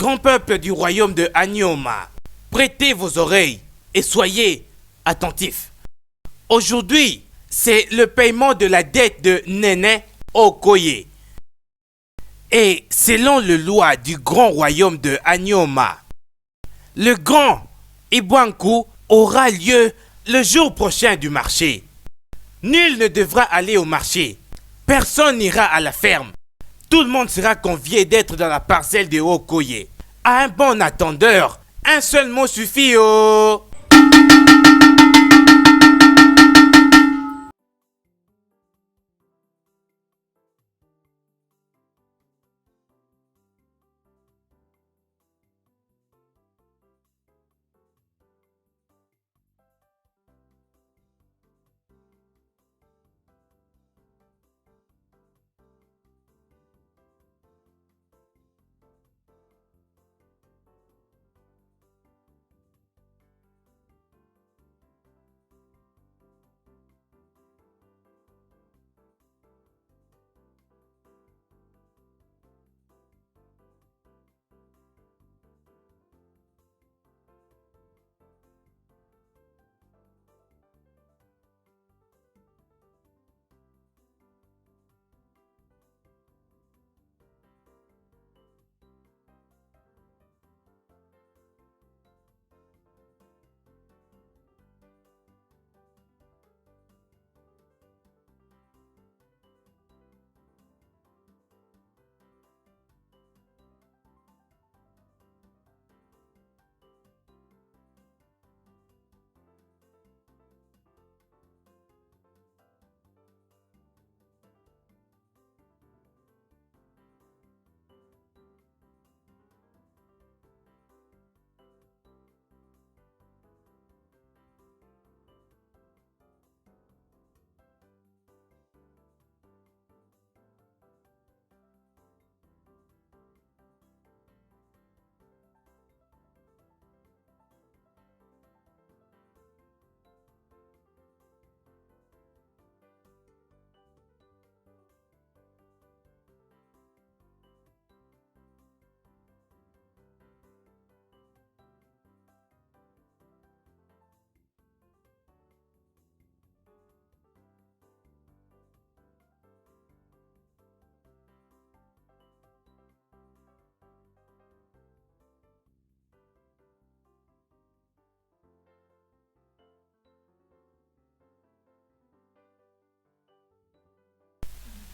Grand peuple du royaume de Anyoma, prêtez vos oreilles et soyez attentifs. Aujourd'hui, c'est le paiement de la dette de Néné Okoye. Et selon le loi du grand royaume de Anyoma, le grand Ibanku aura lieu le jour prochain du marché. Nul ne devra aller au marché. Personne n'ira à la ferme. Tout le monde sera convié d'être dans la parcelle de Okoye. À un bon attendeur, un seul mot suffit, oh!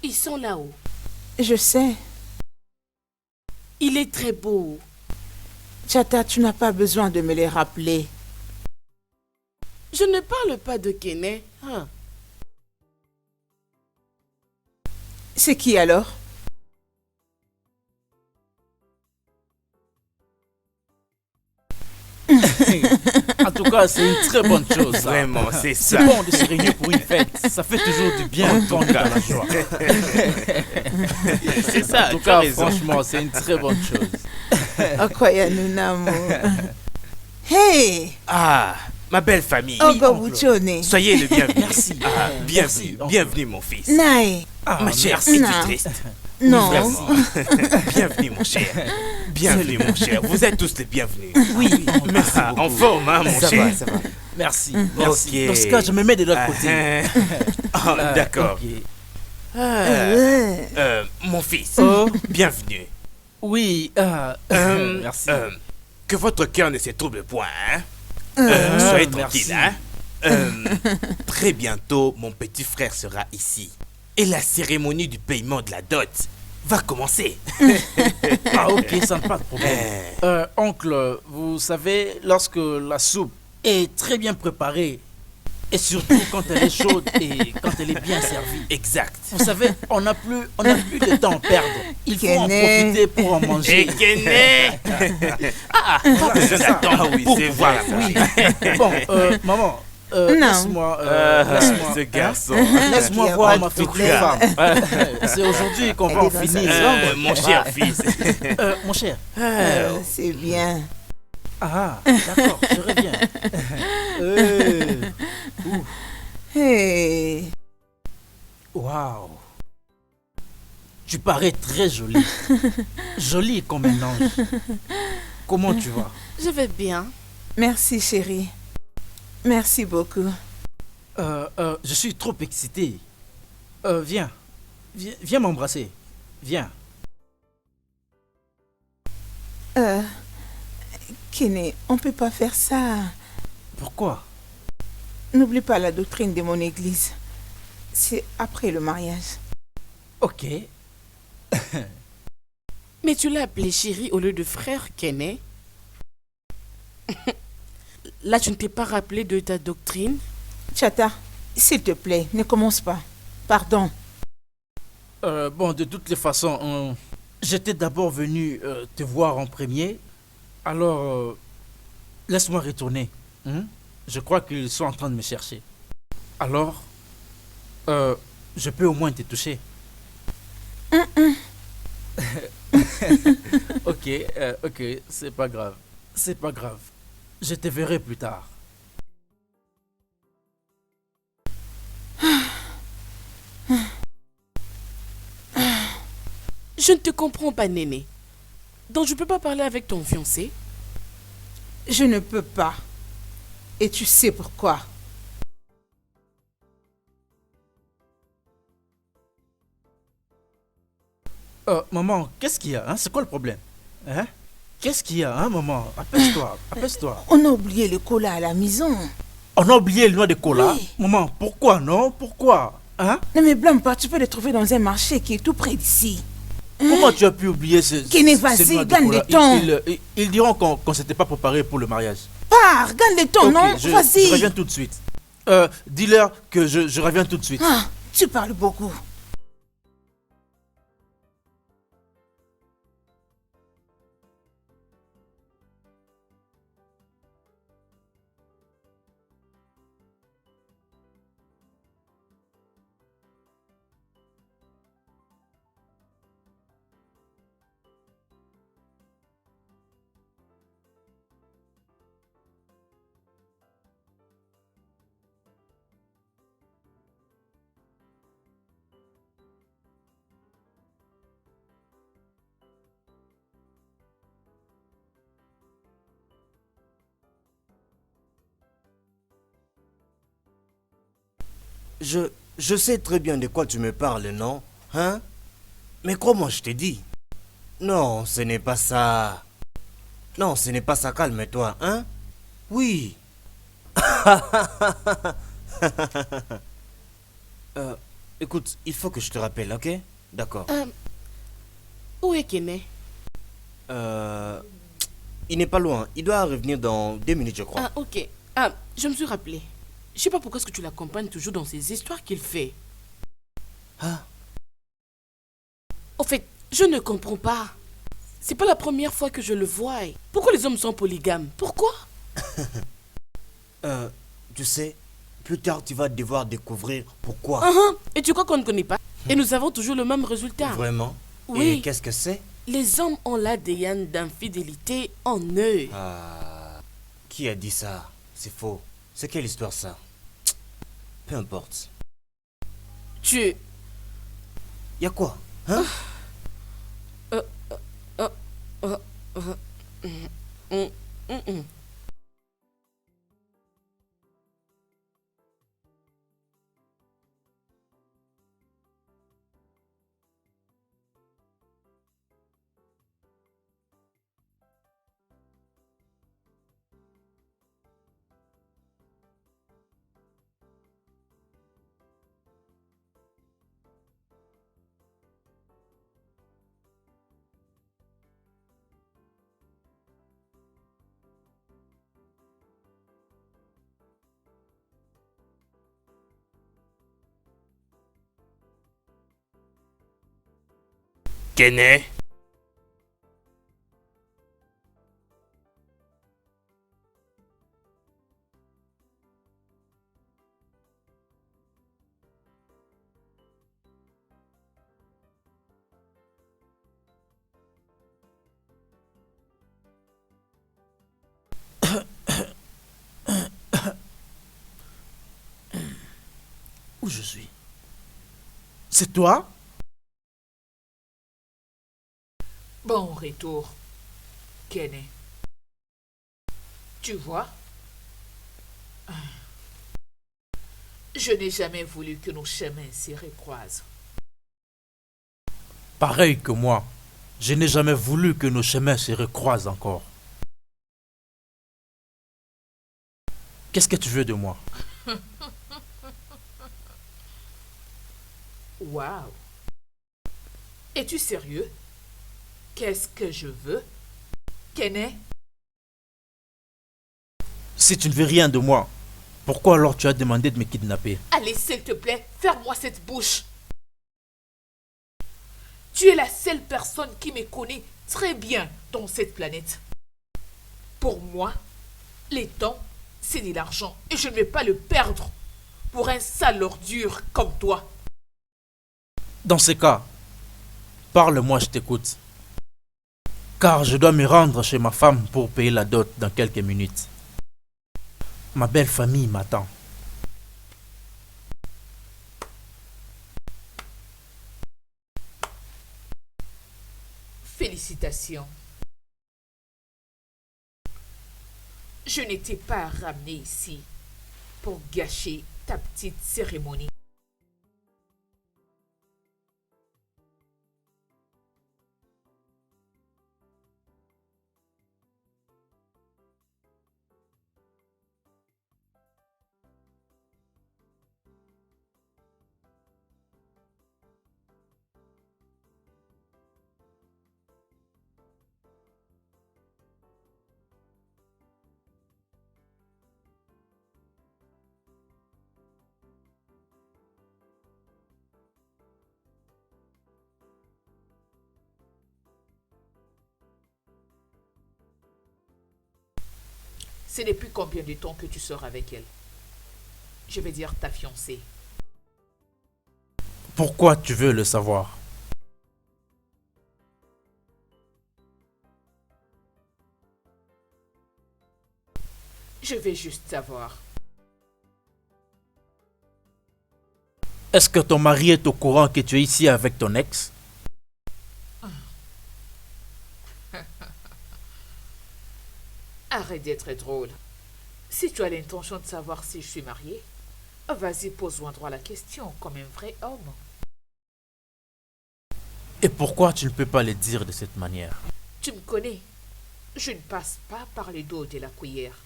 Ils sont là-haut. Je sais. Il est très beau. Tchata, tu n'as pas besoin de me les rappeler. Je ne parle pas de Kené. Hein. C'est qui alors? En tout cas, c'est une très bonne chose. Ça. Vraiment, c'est ça. C'est bon de se réunir pour une fête. Ça fait toujours du bien de tomber dans la joie. C'est ça, En tout tu as cas, raison. franchement, c'est une très bonne chose. Okoya Nunamo. Hey! Ah, ma belle famille. Ogo Buchone. Soyez le bienvenu. Merci. Ah, bienvenue, Merci, oncle. bienvenue mon fils. Nai. Ma chère, merci. es-tu Non. triste? Non. Vraiment. Bienvenue mon cher. Bienvenue mon cher. Vous êtes tous les bienvenus. Oui, merci Ah, en beaucoup. forme, hein, mon Ça cher. va, ça va. Merci, merci. Ok. Dans ce cas, je me mets de l'autre côté. Ah, d'accord. Ok. Mon fils, Oh. bienvenue. Oui, merci. Que votre cœur ne se trouble point, hein? Soyez merci. tranquille, hein? Très bientôt, mon petit frère sera ici. Et la cérémonie du paiement de la dot va commencer. Ah ok, ça n'a pas de problème. Oncle, vous savez, lorsque la soupe est très bien préparée, et surtout quand elle est chaude et quand elle est bien servie, Exact. vous savez, on n'a plus de temps à perdre. Il faut en Kené. profiter pour en manger. Et Kené! Voilà, c'est ça. J'attends oui, Pour c'est pouvoir voilà. manger. Bon, maman, laisse-moi, Ce garçon. laisse-moi Il y a voir pas ma de future problème. femme. C'est aujourd'hui qu'on Elle va est en dans sa finir. chambre. Mon cher fils. Mon cher. C'est bien. Ah, d'accord, je reviens. Hey! Waouh. Tu parais très jolie. Jolie comme un ange. Comment tu vas? Je vais bien. Merci, chérie. Merci beaucoup. Je suis trop excité. Viens. Viens m'embrasser. Viens. Kené, on peut pas faire ça. Pourquoi? N'oublie pas la doctrine de mon église. C'est après le mariage. Ok. Mais tu l'as appelé chérie au lieu de frère, Kené. Là, tu ne t'es pas rappelé de ta doctrine? Chata, s'il te plaît, ne commence pas. Pardon. Bon, de toutes les façons, j'étais d'abord venu te voir en premier. Alors, laisse-moi retourner. Hein? Je crois qu'ils sont en train de me chercher. Alors, je peux au moins te toucher. Ok, ok, c'est pas grave. C'est pas grave. Je te verrai plus tard. Je ne te comprends pas, Néné. Donc je peux pas parler avec ton fiancé? Je ne peux pas. Et tu sais pourquoi. Maman, qu'est-ce qu'il y a, hein? C'est quoi le problème? Hein? Qu'est-ce qu'il y a, hein, maman? Apaise-toi, apaise-toi. On a oublié le cola à la maison. On a oublié le noix de cola? Oui. Maman, pourquoi, non? Pourquoi? Hein? Ne me blâme pas, tu peux le trouver dans un marché qui est tout près d'ici. Comment tu as pu oublier Kené, ces vas-y, noix de gagne cola? le temps. Ils diront qu'on s'était pas préparé pour le mariage. Pars, gagne le temps, Ok, non? je Vas-y. reviens tout de suite. Dis-leur que je reviens tout de suite. Ah, tu parles beaucoup. Je sais très bien de quoi tu me parles, non? Hein? Mais comment je t'ai dit? Non, ce n'est pas ça. Non, ce n'est pas ça, calme-toi, hein? Oui. Écoute, il faut que je te rappelle, ok? D'accord. Où est Kené? Il n'est pas loin. Il doit revenir dans 2 minutes, je crois. Ah, ok. Ah, je me suis rappelé. Je sais pas pourquoi est-ce que tu l'accompagnes toujours dans ces histoires qu'il fait. Ah, Au fait, je ne comprends pas. C'est pas la première fois que je le vois. Pourquoi les hommes sont polygames? Pourquoi? tu sais, plus tard tu vas devoir découvrir pourquoi. Et tu crois qu'on ne connaît pas? Et nous avons toujours le même résultat. Vraiment? Oui. Et qu'est-ce que c'est? Les hommes ont l'ADN d'infidélité en eux. Ah, qui a dit ça? C'est faux. C'est quelle histoire ça? Peu importe. Tu... Y a quoi? Hein? Kené? Où je suis? C'est toi? Bon retour, Kené. Tu vois, je n'ai jamais voulu que nos chemins s'y recroisent. Pareil que moi, je n'ai jamais voulu que nos chemins se recroisent encore. Qu'est-ce que tu veux de moi? Waouh! Es-tu sérieux? Qu'est-ce que je veux? Kené? Si tu ne veux rien de moi, pourquoi alors tu as demandé de me kidnapper? Allez, s'il te plaît, ferme-moi cette bouche. Tu es la seule personne qui me connaît très bien dans cette planète. Pour moi, les temps, c'est de l'argent et je ne vais pas le perdre pour un sale ordure comme toi. Dans ce cas, parle-moi, je t'écoute. Car je dois me rendre chez ma femme pour payer la dot dans quelques minutes. Ma belle famille m'attend. Félicitations. Je n'étais pas ramené ici pour gâcher ta petite cérémonie. C'est depuis combien de temps que tu sors avec elle? Je vais dire ta fiancée. Pourquoi tu veux le savoir? Je vais juste savoir. Est-ce que ton mari est au courant que tu es ici avec ton ex? Arrête d'être drôle. Si tu as l'intention de savoir si je suis mariée, vas-y, pose-moi droit la question comme un vrai homme. Et pourquoi tu ne peux pas le dire de cette manière? Tu me connais. Je ne passe pas par les dos de la cuillère.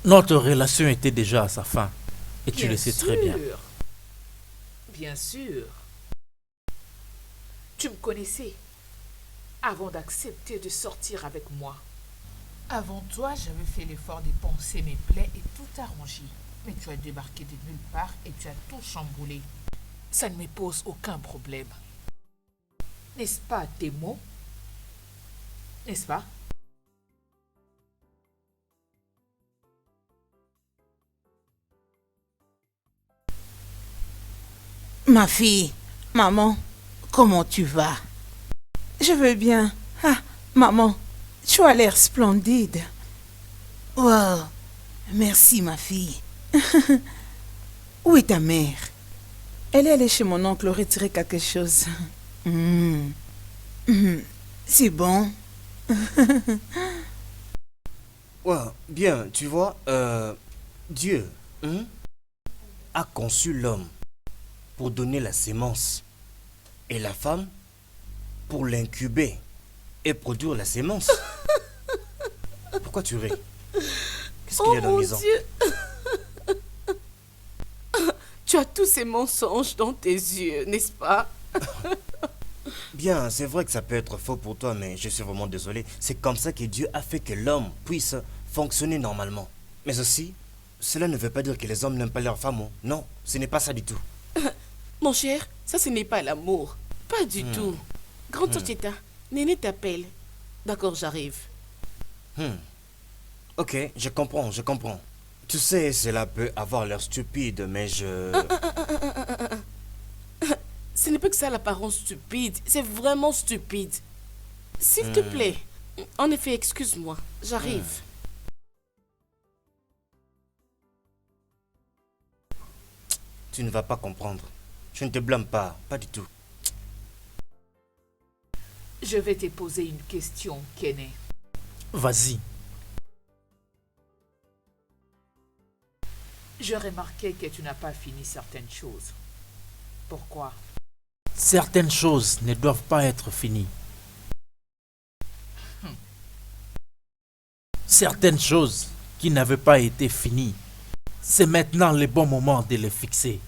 Notre relation était déjà à sa fin. Et tu le sais très bien. Bien sûr. Tu me connaissais avant d'accepter de sortir avec moi. Avant toi, j'avais fait l'effort de penser mes plaies et tout arranger. Mais tu as débarqué de nulle part et tu as tout chamboulé. Ça ne me pose aucun problème. N'est-ce pas, tes mots? N'est-ce pas? Ma fille, maman, comment tu vas? Je vais bien. Ah, maman, tu as l'air splendide. Wow, merci ma fille. Où est ta mère? Elle est allée chez mon oncle retirer quelque chose. C'est bon. Ouais, bien, tu vois, Dieu a conçu l'homme pour donner la sémence et la femme pour l'incuber et produire la sémence. Pourquoi tu ris? Qu'est-ce qu'il y a d'amusant? Dieu. Tu as tous ces mensonges dans tes yeux, n'est-ce pas? Bien, c'est vrai que ça peut être faux pour toi, mais je suis vraiment désolé. C'est comme ça que Dieu a fait que l'homme puisse fonctionner normalement. Mais aussi, cela ne veut pas dire que les hommes n'aiment pas leurs femmes. Non, ce n'est pas ça du tout. Mon cher, ça ce n'est pas l'amour. Pas du tout. Grande Tita, Néné t'appelle. D'accord, j'arrive. Ok, je comprends, je comprends. Tu sais, cela peut avoir l'air stupide, mais je... Ce n'est pas que ça l'apparence stupide, c'est vraiment stupide. S'il te plaît. En effet, excuse-moi, j'arrive. Tu ne vas pas comprendre. Je ne te blâme pas, pas du tout. Je vais te poser une question, Kené. Vas-y. Je remarquais que tu n'as pas fini certaines choses. Pourquoi? Certaines choses ne doivent pas être finies. Certaines choses qui n'avaient pas été finies, c'est maintenant le bon moment de les fixer.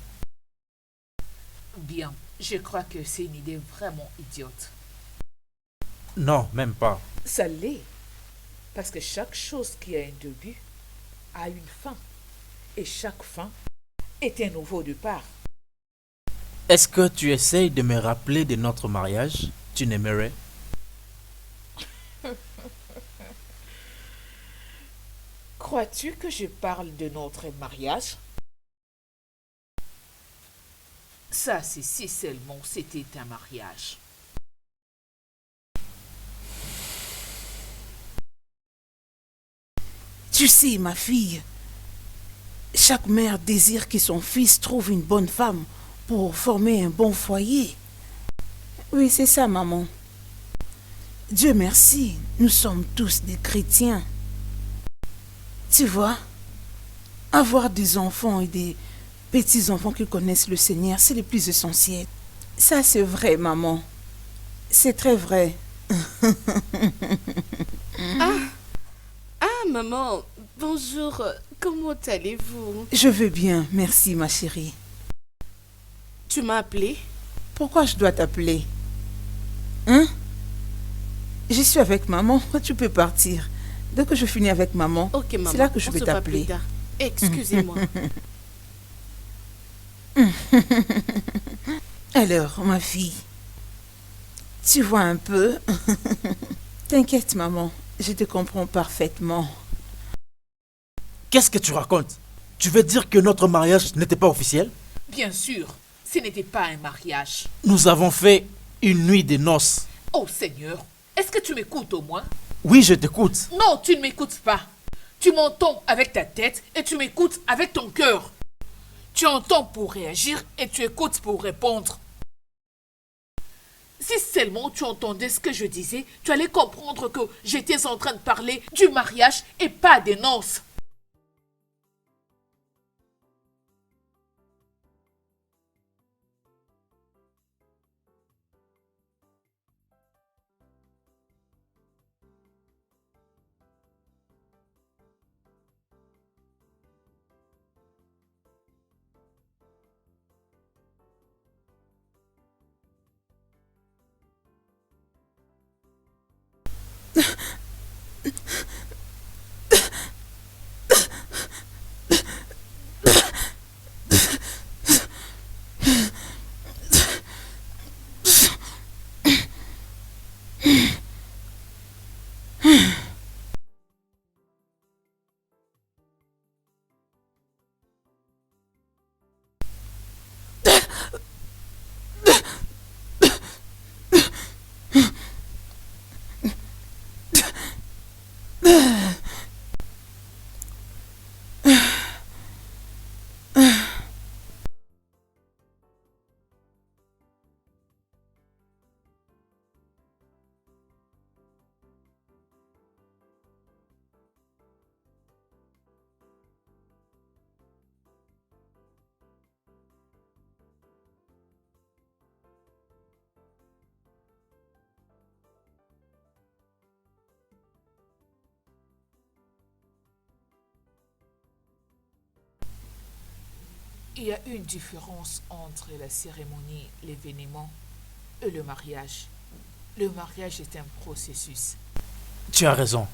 Bien, je crois que c'est une idée vraiment idiote. Non, même pas. Ça l'est. Parce que chaque chose qui a un début a une fin. Et chaque fin est un nouveau départ. Est-ce que tu essayes de me rappeler de notre mariage? Tu n'aimerais? Crois-tu que je parle de notre mariage? Ça, c'est si seulement c'était un mariage. Tu sais, ma fille, chaque mère désire que son fils trouve une bonne femme pour former un bon foyer. Oui, c'est ça, maman. Dieu merci, nous sommes tous des chrétiens. Tu vois, avoir des enfants et des petits-enfants qui connaissent le Seigneur, c'est le plus essentiel. Ça, c'est vrai, maman. C'est très vrai. Ah, maman, bonjour. Comment allez-vous? Je vais bien, merci, ma chérie. Tu m'as appelé? Pourquoi je dois t'appeler? Hein? Je suis avec maman, tu peux partir. Dès que je finis avec maman, Ok, maman. c'est là que je on vais se voit plus t'appeler. tard. Excusez-moi. Alors, ma fille, tu vois un peu? T'inquiète, maman, je te comprends parfaitement. Qu'est-ce que tu racontes? Tu veux dire que notre mariage n'était pas officiel? Bien sûr, ce n'était pas un mariage. Nous avons fait une nuit de noces. Oh Seigneur, est-ce que tu m'écoutes au moins? Oui, je t'écoute. Non, tu ne m'écoutes pas. Tu m'entends avec ta tête et tu m'écoutes avec ton cœur. Tu entends pour réagir et tu écoutes pour répondre. Si seulement tu entendais ce que je disais, tu allais comprendre que j'étais en train de parler du mariage et pas des noces. Il y a une différence entre la cérémonie, l'événement et le mariage. Le mariage est un processus. Tu as raison.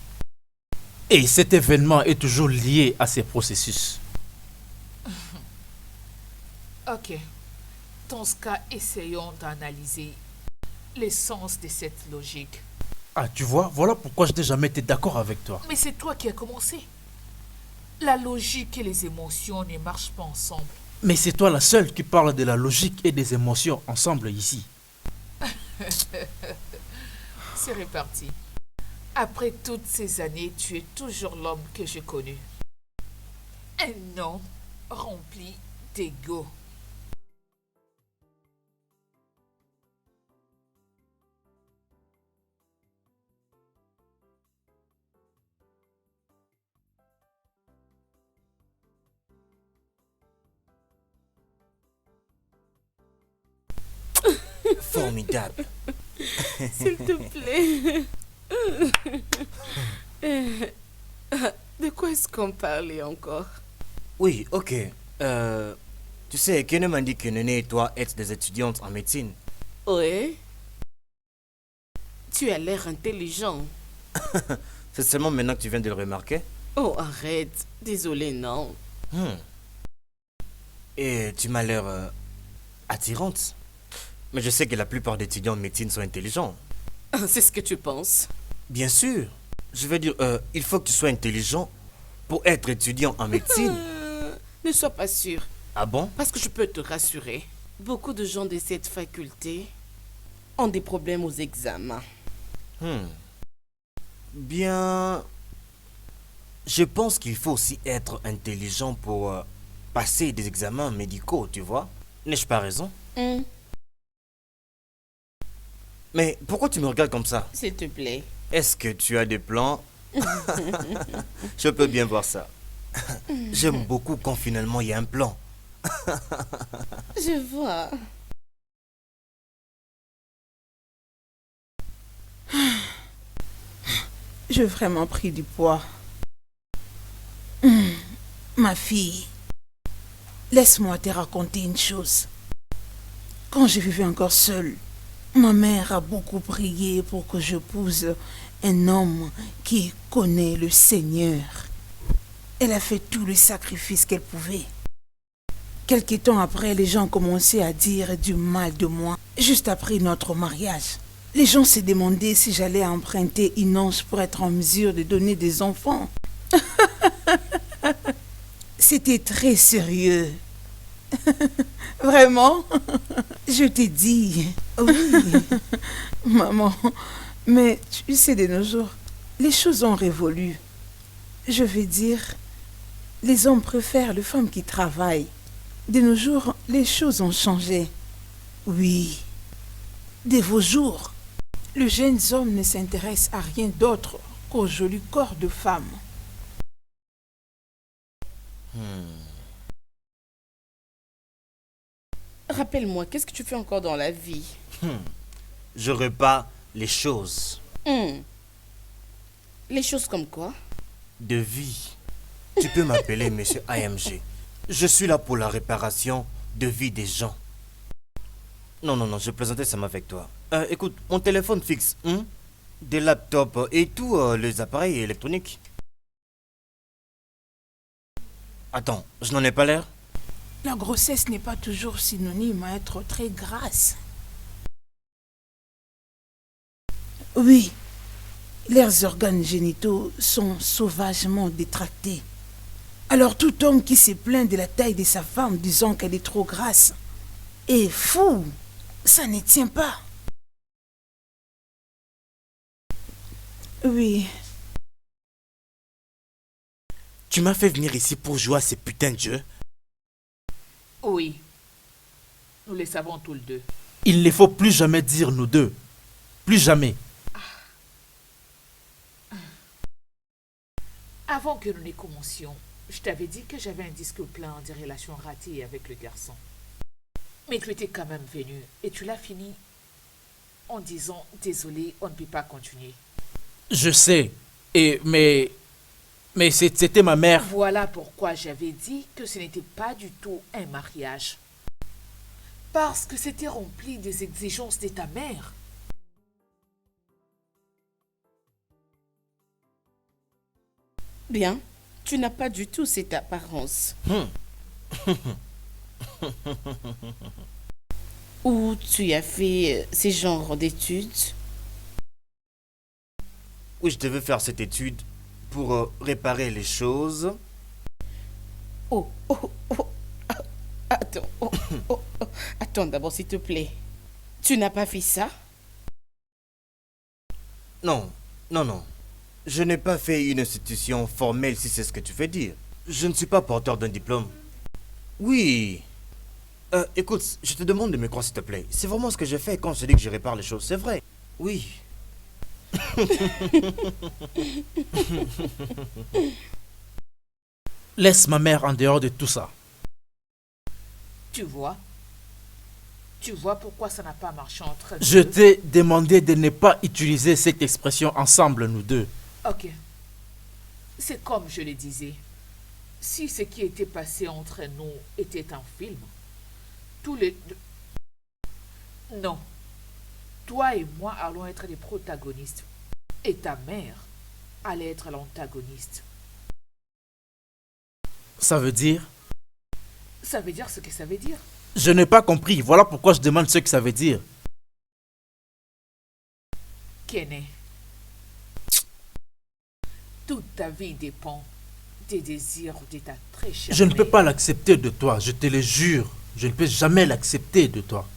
Et cet événement est toujours lié à ces processus. Ok. Dans ce cas, essayons d'analyser l'essence de cette logique. Ah, tu vois, voilà pourquoi je n'ai jamais été d'accord avec toi. Mais c'est toi qui as commencé. La logique et les émotions ne marchent pas ensemble. Mais c'est toi la seule qui parle de la logique et des émotions ensemble ici. C'est reparti. Après toutes ces années, tu es toujours l'homme que j'ai connu. Un homme rempli d'ego. Formidable. S'il te plaît. De quoi est-ce qu'on parlait encore? Oui, ok. Tu sais, Kene m'a dit que Néné et toi êtes des étudiantes en médecine. Oui. Tu as l'air intelligent. C'est seulement maintenant que tu viens de le remarquer. Oh, arrête. Désolé, non. Et tu m'as l'air attirante. Mais je sais que la plupart des étudiants en médecine sont intelligents. C'est ce que tu penses. Bien sûr. Je veux dire, il faut que tu sois intelligent pour être étudiant en médecine. Ne sois pas sûr. Ah bon? Parce que je peux te rassurer. Beaucoup de gens de cette faculté ont des problèmes aux examens. Bien... Je pense qu'il faut aussi être intelligent pour passer des examens médicaux, tu vois? N'ai-je pas raison? Mais pourquoi tu me regardes comme ça? S'il te plaît. Est-ce que tu as des plans? Je peux bien voir ça. J'aime beaucoup quand finalement il y a un plan. Je vois. J'ai vraiment pris du poids. Ma fille, laisse-moi te raconter une chose. Quand je vivais encore seule, ma mère a beaucoup prié pour que j'épouse un homme qui connaît le Seigneur. Elle a fait tous les sacrifices qu'elle pouvait. Quelque temps après, les gens commençaient à dire du mal de moi. Juste après notre mariage, les gens se demandaient si j'allais emprunter une ange pour être en mesure de donner des enfants. C'était très sérieux. Vraiment? Je t'ai dit. Oui. Maman, mais tu sais, de nos jours, les choses ont révolu. Je veux dire, les hommes préfèrent les femmes qui travaillent. De nos jours, les choses ont changé. Oui. De vos jours, les jeunes hommes ne s'intéressent à rien d'autre qu'au joli corps de femmes. Rappelle-moi, qu'est-ce que tu fais encore dans la vie? Je repars les choses Les choses comme quoi? de vie. Tu peux m'appeler Monsieur AMG. Je suis là pour la réparation de vie des gens. Non, je plaisantais ça avec toi. Écoute, mon téléphone fixe, des laptops et tous les appareils électroniques. Attends, je n'en ai pas l'air? La grossesse n'est pas toujours synonyme à être très grasse. Oui, leurs organes génitaux sont sauvagement détractés. Alors tout homme qui se plaint de la taille de sa femme disant qu'elle est trop grasse est fou. Ça ne tient pas. Oui. Tu m'as fait venir ici pour jouer à ces putains de jeux? Oui. Nous le savons tous les deux. Il ne faut plus jamais dire nous deux. Plus jamais. Avant que nous ne commencions, je t'avais dit que j'avais un disque plein des relations ratées avec le garçon. Mais tu étais quand même venu et tu l'as fini en disant désolé, on ne peut pas continuer. Je sais. Mais c'était ma mère. Voilà pourquoi j'avais dit que ce n'était pas du tout un mariage. Parce que c'était rempli des exigences de ta mère. Bien, tu n'as pas du tout cette apparence. Où tu as fait ces genres d'études? Oui, je devais faire cette étude pour réparer les choses. Oh, attends, attends d'abord s'il te plaît. Tu n'as pas fait ça? Non. Je n'ai pas fait une institution formelle si c'est ce que tu veux dire. Je ne suis pas porteur d'un diplôme. Oui. Écoute, je te demande de me croire s'il te plaît. C'est vraiment ce que j'ai fait quand je dis que je répare les choses, c'est vrai. Oui. Laisse ma mère en dehors de tout ça. Tu vois, Tu vois pourquoi ça n'a pas marché entre nous Je deux? t'ai demandé de ne pas utiliser cette expression ensemble, nous deux. Ok. C'est comme je le disais. Si ce qui était passé entre nous était un film, tous les deux... Non. Toi et moi allons être les protagonistes. Et ta mère allait être l'antagoniste. Ça veut dire? Ça veut dire ce que ça veut dire. Je n'ai pas compris. Voilà pourquoi je demande ce que ça veut dire. Kené, toute ta vie dépend des désirs de ta très chère Je ne peux mère. pas l'accepter de toi, je te le jure. Je ne peux jamais l'accepter de toi.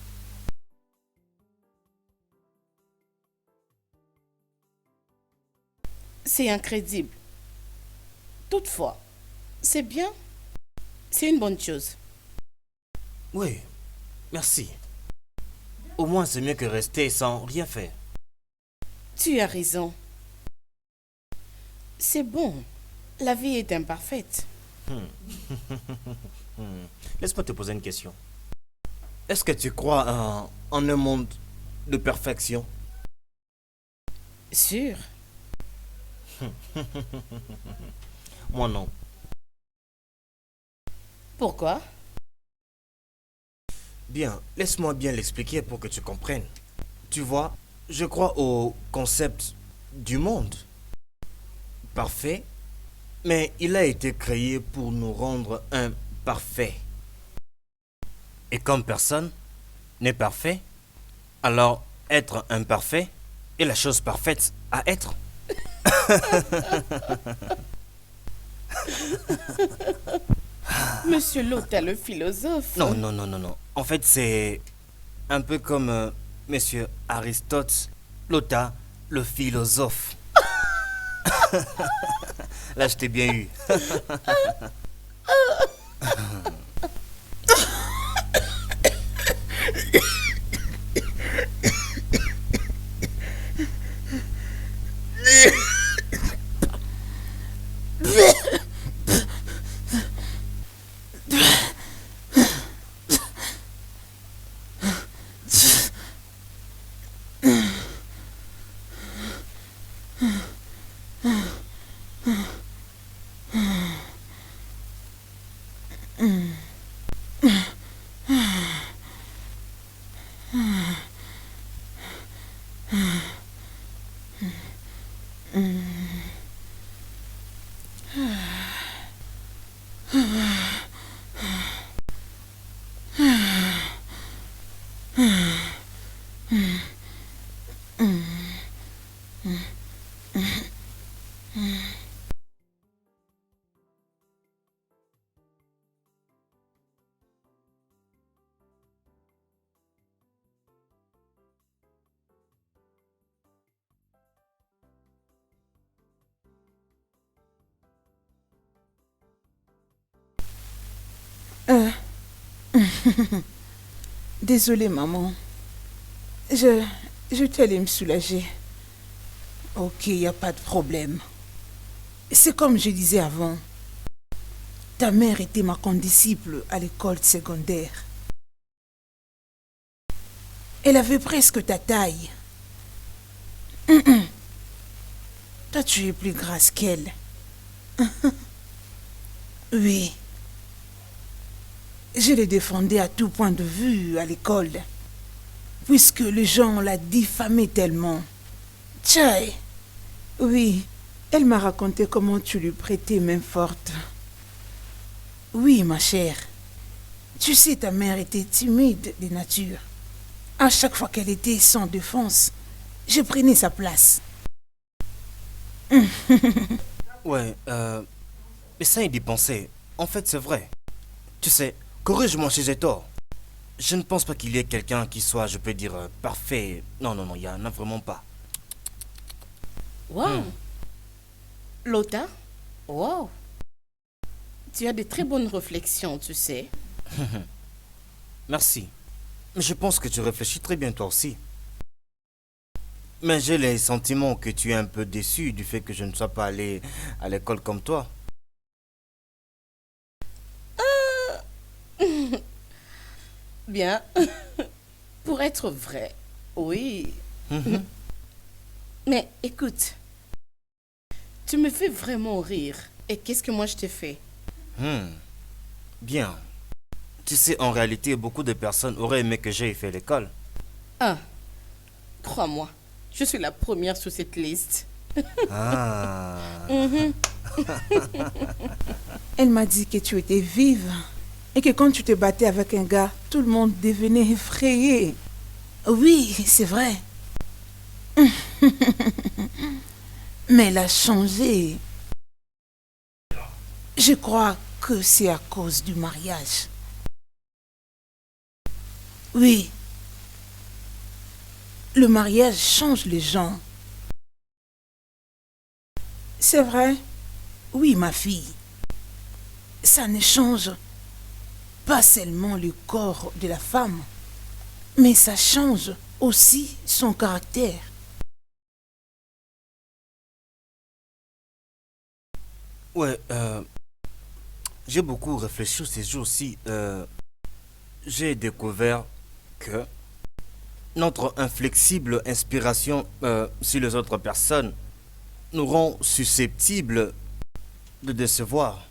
C'est incrédible. Toutefois, c'est bien. C'est une bonne chose. Oui, merci. Au moins, c'est mieux que rester sans rien faire. Tu as raison. C'est bon. La vie est imparfaite. Laisse-moi te poser une question. Est-ce que tu crois en un monde de perfection? Sûr. Moi non. Pourquoi? Bien, laisse-moi bien l'expliquer pour que tu comprennes. Tu vois, je crois au concept du monde parfait, mais il a été créé pour nous rendre imparfaits. Et comme personne n'est parfait, alors être imparfait est la chose parfaite à être. Monsieur Lota, le philosophe. Non, non, non, non, non. En fait, c'est un peu comme Monsieur Aristote, Lota, le philosophe. Là, je t'ai bien eu. Désolée, maman. Je t'allais me soulager. Ok, il n'y a pas de problème. C'est comme je disais avant. Ta mère était ma condisciple à l'école secondaire. Elle avait presque ta taille. Toi, tu es plus grasse qu'elle. Oui. Je l'ai défendue à tout point de vue à l'école, puisque les gens la diffamaient tellement. Tchaï. Oui, elle m'a raconté comment tu lui prêtais main forte. Oui, ma chère. Tu sais, ta mère était timide de nature. À chaque fois qu'elle était sans défense, je prenais sa place. Ouais, mais ça, il y pensait. En fait, c'est vrai. Tu sais, corrige-moi si j'ai tort. Je ne pense pas qu'il y ait quelqu'un qui soit, je peux dire, parfait. Non, non, non, il n'y en a vraiment pas. Wow. Lota? Wow. Tu as de très bonnes réflexions, tu sais. Merci. Mais je pense que tu réfléchis très bien toi aussi. Mais j'ai les sentiments que tu es un peu déçu du fait que je ne sois pas allé à l'école comme toi. Bien. Pour être vrai, oui. Mhm. Mais écoute, tu me fais vraiment rire. Et qu'est-ce que moi je te fais? Bien. Tu sais, en réalité, beaucoup de personnes auraient aimé que j'aie fait l'école. Ah, crois-moi, je suis la première sur cette liste. Ah. Elle m'a dit que tu étais vive et que quand tu te battais avec un gars, tout le monde devenait effrayé. Oui, c'est vrai. Mais elle a changé. Je crois que c'est à cause du mariage. Oui. Le mariage change les gens. C'est vrai? Oui, ma fille. Ça ne change pas seulement le corps de la femme, mais ça change aussi son caractère. Ouais, j'ai beaucoup réfléchi ces jours-ci. J'ai découvert que notre inflexible inspiration sur les autres personnes nous rend susceptibles de décevoir.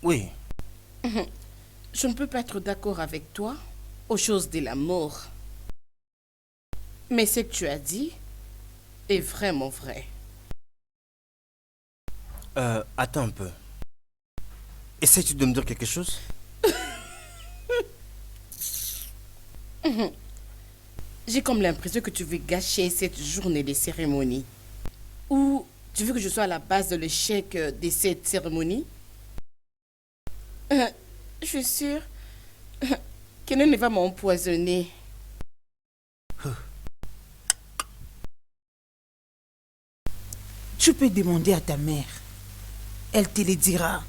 Oui, Je ne peux pas être d'accord avec toi aux choses de l'amour. Mais ce que tu as dit est vraiment vrai. attends un peu. Essaies-tu de me dire quelque chose? J'ai comme l'impression que tu veux gâcher cette journée de cérémonie. Ou tu veux que je sois à la base de l'échec de cette cérémonie? Je suis sûre qu'elle ne va m'empoisonner. Tu peux demander à ta mère. Elle te le dira.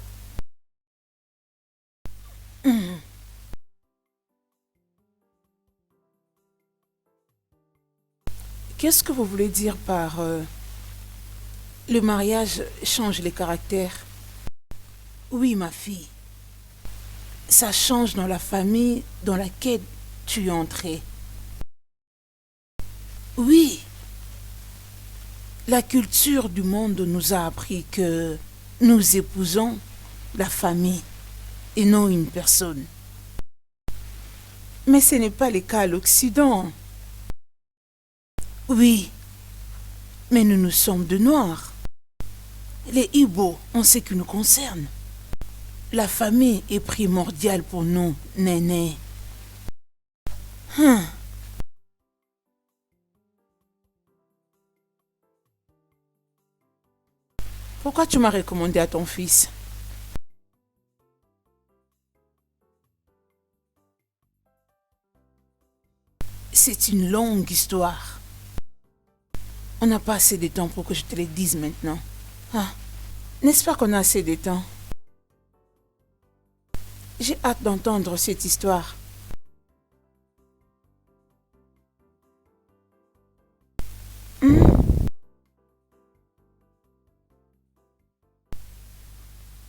Qu'est-ce que vous voulez dire par le mariage change les caractères? Oui, ma fille. Ça change dans la famille dans laquelle tu es entrée. Oui. La culture du monde nous a appris que nous épousons la famille et non une personne. Mais ce n'est pas le cas à l'Occident. Oui, mais nous sommes de noirs. Les Ibo, en ce qui nous concerne. La famille est primordiale pour nous, néné. Pourquoi tu m'as recommandé à ton fils? C'est une longue histoire. On n'a pas assez de temps pour que je te le dise maintenant. Ah, n'est-ce pas qu'on a assez de temps? J'ai hâte d'entendre cette histoire.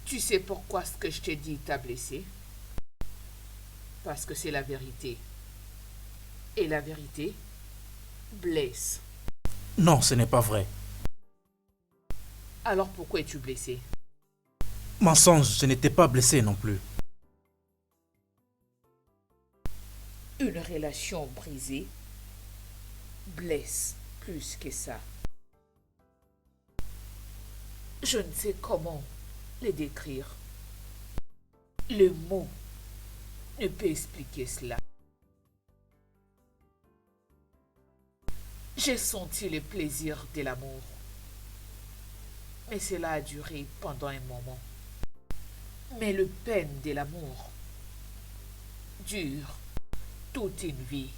Tu sais pourquoi ce que je t'ai dit t'a blessé? Parce que c'est la vérité. Et la vérité blesse. Non, ce n'est pas vrai. Alors pourquoi es-tu blessé? Mensonge, je n'étais pas blessé non plus. Une relation brisée blesse plus que ça. Je ne sais comment les décrire. Le mot ne peut expliquer cela. J'ai senti le plaisir de l'amour. Mais cela a duré pendant un moment. Mais le peine de l'amour dure toute une vie.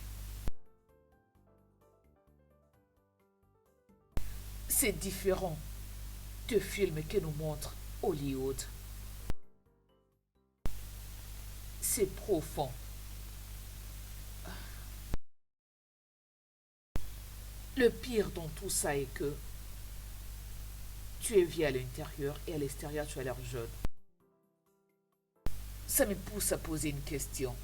C'est différent de films que nous montre Hollywood. C'est profond. Le pire dans tout ça est que tu es vieux à l'intérieur et à l'extérieur tu as l'air jeune. Ça me pousse à poser une question.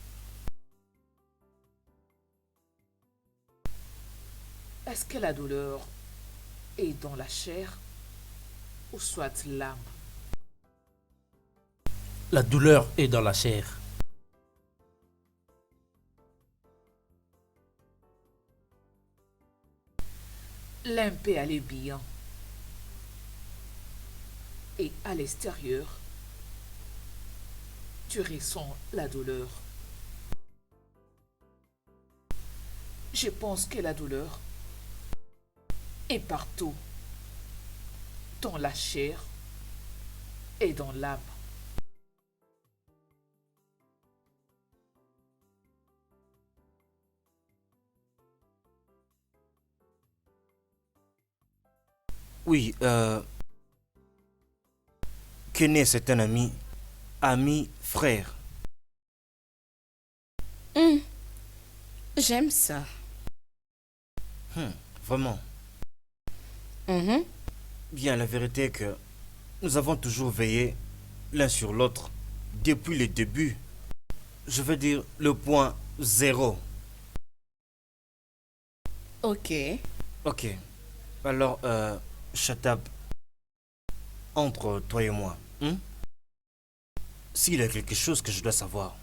Est-ce que la douleur est dans la chair ou soit l'âme? La douleur est dans la chair. L'âme peut aller bien. Et à l'extérieur, tu ressens la douleur. Je pense que la douleur est partout, dans la chair et dans l'âme. Oui, Kené, c'est un ami, frère. J'aime ça. Vraiment. Mhm. Bien, la vérité est que nous avons toujours veillé l'un sur l'autre depuis le début. Je veux dire le point zéro. Ok. Ok. Alors, Chatab, entre toi et moi, s'il y a quelque chose que je dois savoir,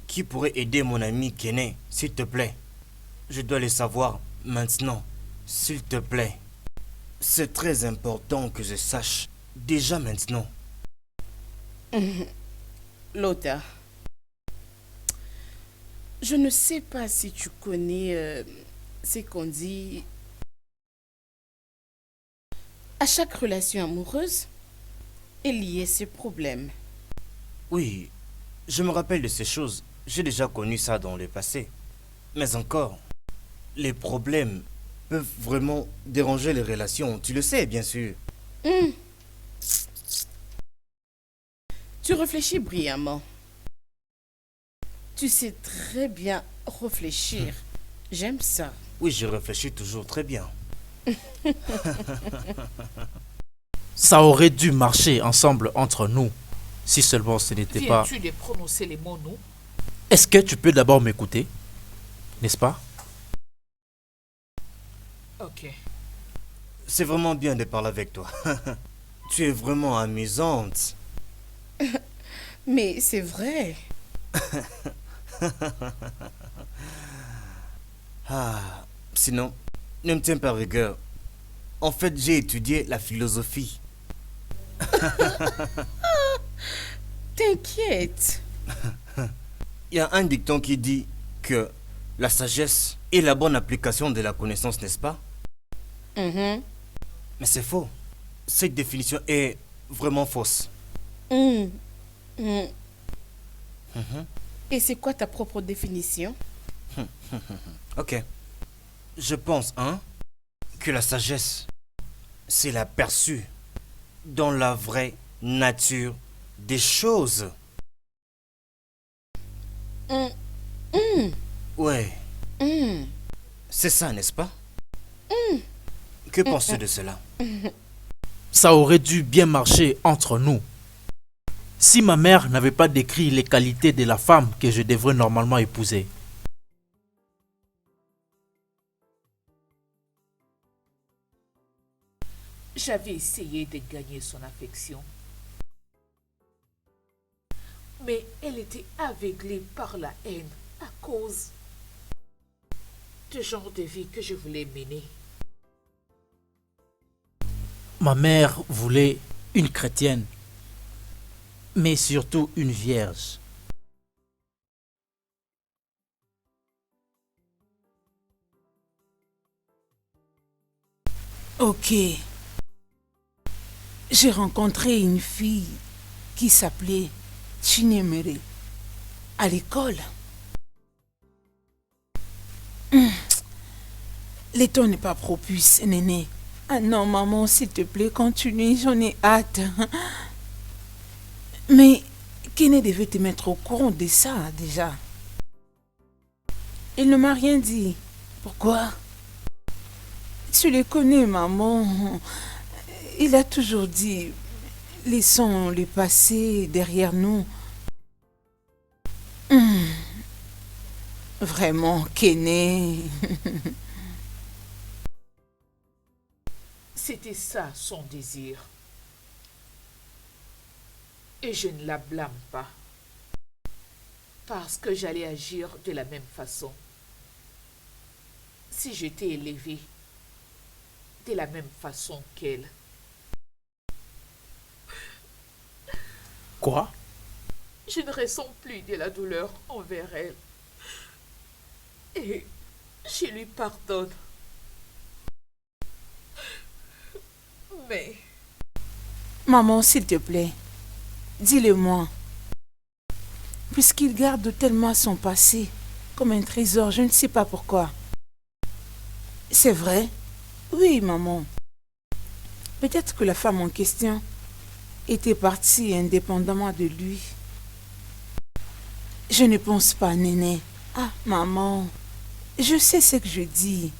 qui pourrait aider mon ami Kené, s'il te plaît? Je dois le savoir maintenant, s'il te plaît. C'est très important que je sache déjà maintenant. Lota, je ne sais pas si tu connais ce qu'on dit. À chaque relation amoureuse, il y a ce problème. Oui, je me rappelle de ces choses. J'ai déjà connu ça dans le passé. Mais encore, les problèmes peuvent vraiment déranger les relations. Tu le sais, bien sûr. Tu réfléchis brillamment. Tu sais très bien réfléchir. J'aime ça. Oui, je réfléchis toujours très bien. Ça aurait dû marcher ensemble entre nous, si seulement ce n'était pas... Viens-tu de prononcer les mots nous? Est-ce que tu peux d'abord m'écouter? N'est-ce pas? Ok. C'est vraiment bien de parler avec toi. Tu es vraiment amusante. Mais c'est vrai. Sinon, ne me tiens pas rigueur. En fait, j'ai étudié la philosophie. T'inquiète. Il y a un dicton qui dit que la sagesse est la bonne application de la connaissance, n'est-ce pas? Mhm. Mais c'est faux. Cette définition est vraiment fausse. Mm. Mm. Et c'est quoi ta propre définition? Ok. Je pense, que la sagesse, c'est l'aperçu dans la vraie nature des choses. Mm. Mm. Ouais, Mm. c'est ça, n'est-ce pas? Que penses-tu de cela? Ça aurait dû bien marcher entre nous. Si ma mère n'avait pas décrit les qualités de la femme que je devrais normalement épouser. J'avais essayé de gagner son affection. Mais elle était aveuglée par la haine à cause du genre de vie que je voulais mener. Ma mère voulait une chrétienne, mais surtout une vierge. Ok. J'ai rencontré une fille qui s'appelait Chinemere à l'école. Le temps n'est pas propice, Néné. Ah non, maman, s'il te plaît, continue, j'en ai hâte. Mais Kené devait te mettre au courant de ça, déjà. Il ne m'a rien dit. Pourquoi? Tu le connais, maman. Il a toujours dit, laissons le passé derrière nous. Vraiment, Kené. C'était ça son désir. Et je ne la blâme pas. Parce que j'allais agir de la même façon. Si j'étais élevée de la même façon qu'elle. Quoi? Je ne ressens plus de la douleur envers elle. Et je lui pardonne. Mais Maman, s'il te plaît, dis-le-moi. Puisqu'il garde tellement son passé comme un trésor, je ne sais pas pourquoi. C'est vrai? Oui, maman. Peut-être que la femme en question était partie indépendamment de lui. Je ne pense pas, Néné. Ah, maman, je sais ce que je dis.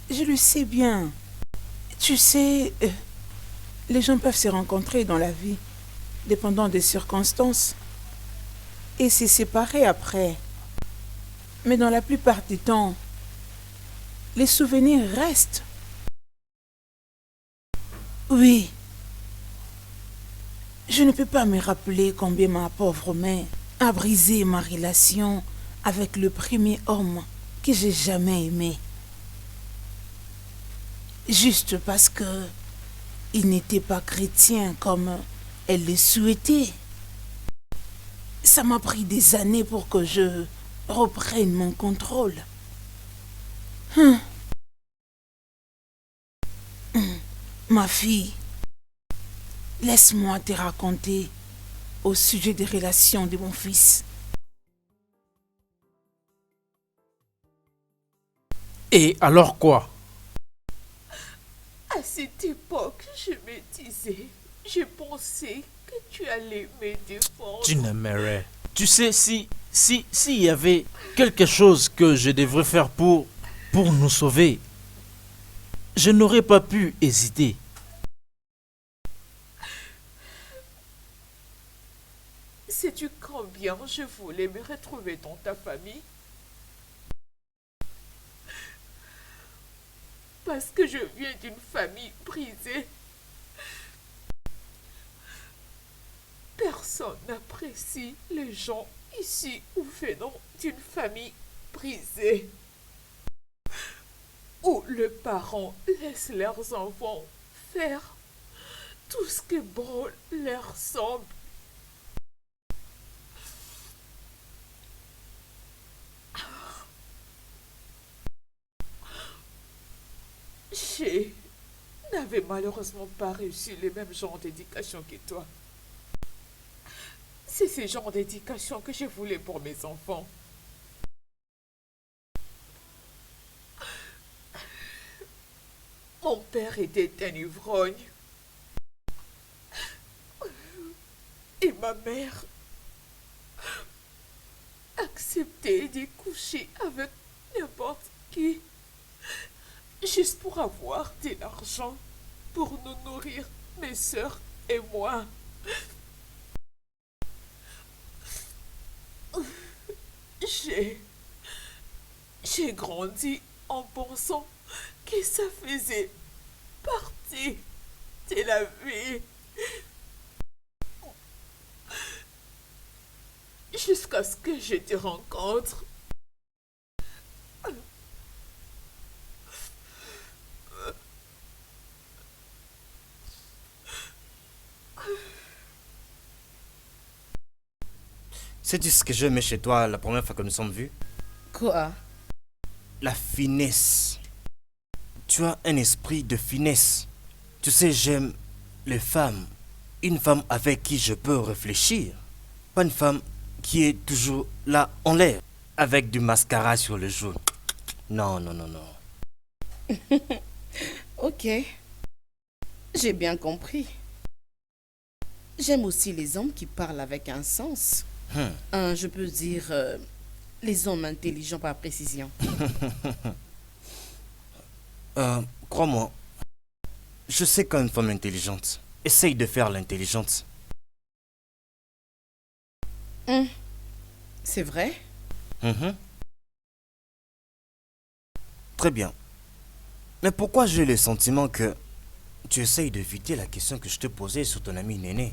Je le sais bien. Tu sais, les gens peuvent se rencontrer dans la vie, dépendant des circonstances, et se séparer après. Mais dans la plupart du temps, les souvenirs restent. Oui. Je ne peux pas me rappeler combien ma pauvre mère a brisé ma relation avec le premier homme que j'ai jamais aimé. Juste parce que il n'était pas chrétien comme elle le souhaitait. Ça m'a pris des années pour que je reprenne mon contrôle. Ma fille, laisse-moi te raconter au sujet des relations de mon fils. Et alors quoi? à cette époque, je me disais, je pensais que tu allais me défendre. Tu n'aimerais. Tu sais, s'il y avait quelque chose que je devrais faire pour nous sauver, je n'aurais pas pu hésiter. Sais-tu combien je voulais me retrouver dans ta famille? Parce que je viens d'une famille brisée. Personne n'apprécie les gens ici ou venant d'une famille brisée. Où les parents laissent leurs enfants faire tout ce que bon leur semble. Je n'avais malheureusement pas reçu le même genre d'éducation que toi. C'est ce genre d'éducation que je voulais pour mes enfants. Mon père était un ivrogne. Et ma mère acceptait de coucher avec n'importe qui. Juste pour avoir de l'argent pour nous nourrir, mes sœurs et moi. J'ai grandi en pensant que ça faisait partie de la vie. Jusqu'à ce que je te rencontre. Sais-tu ce que j'aimais chez toi la première fois que nous sommes vus? Quoi? La finesse. Tu as un esprit de finesse. Tu sais, j'aime les femmes. Une femme avec qui je peux réfléchir. Pas une femme qui est toujours là en l'air, avec du mascara sur le jour. Non, non, non, non. Ok. J'ai bien compris. J'aime aussi les hommes qui parlent avec un sens. Je peux dire les hommes intelligents par précision. Crois-moi, je sais qu'une femme intelligente essaye de faire l'intelligente. C'est vrai? Très bien. Mais pourquoi j'ai le sentiment que tu essayes d'éviter la question que je te posais sur ton ami Néné.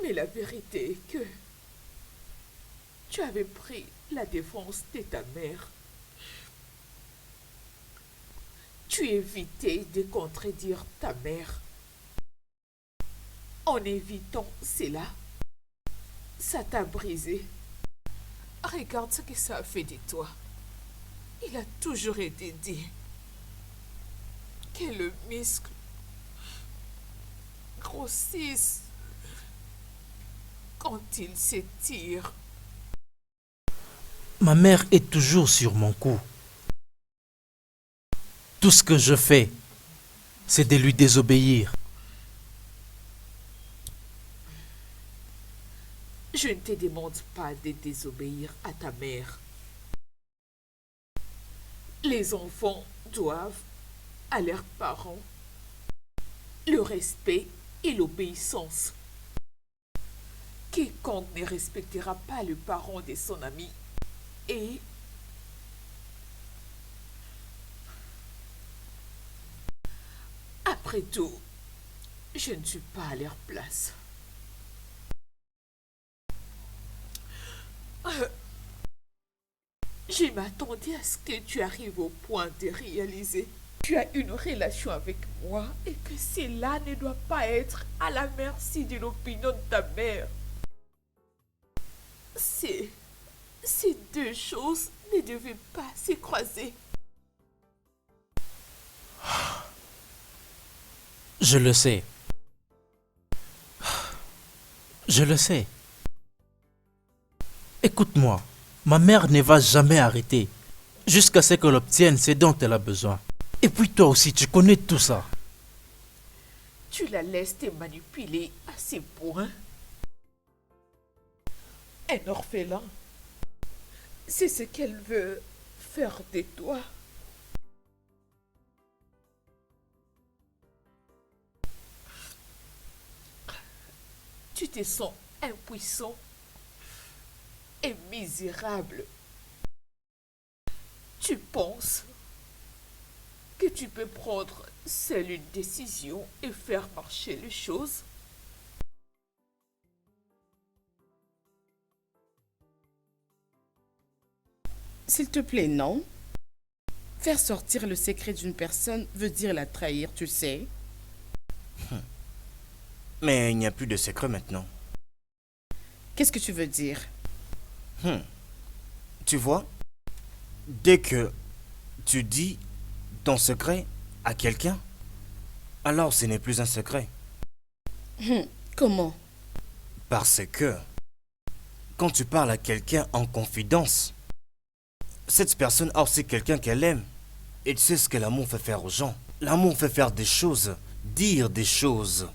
Mais la vérité est que tu avais pris la défense de ta mère. Tu évitais de contredire ta mère. En évitant cela, ça t'a brisé. Regarde ce que ça a fait de toi. Il a toujours été dit que le muscle grossisse quand il s'étire. Ma mère est toujours sur mon cou. Tout ce que je fais, c'est de lui désobéir. Je ne te demande pas de désobéir à ta mère. Les enfants doivent à leurs parents le respect et l'obéissance. Quiconque ne respectera pas le parent de son ami et après tout, je ne suis pas à leur place. Je m'attendais à ce que tu arrives au point de réaliser que tu as une relation avec moi et que cela ne doit pas être à la merci de l'opinion de ta mère. Ces deux choses ne devaient pas se croiser. Je le sais. Je le sais. Écoute-moi, ma mère ne va jamais arrêter jusqu'à ce qu'elle obtienne ce dont elle a besoin. Et puis toi aussi, tu connais tout ça. Tu la laisses te manipuler à ces points. Un orphelin, c'est ce qu'elle veut faire de toi. Tu te sens impuissant et misérable. Tu penses que tu peux prendre seule une décision et faire marcher les choses? S'il te plaît, non. Faire sortir le secret d'une personne veut dire la trahir, tu sais. Mais il n'y a plus de secret maintenant. Qu'est-ce que tu veux dire? Tu vois, dès que tu dis ton secret à quelqu'un, alors ce n'est plus un secret. Comment? Parce que quand tu parles à quelqu'un en confidence, cette personne a aussi quelqu'un qu'elle aime. Et tu sais ce que l'amour fait faire aux gens. L'amour fait faire des choses, dire des choses.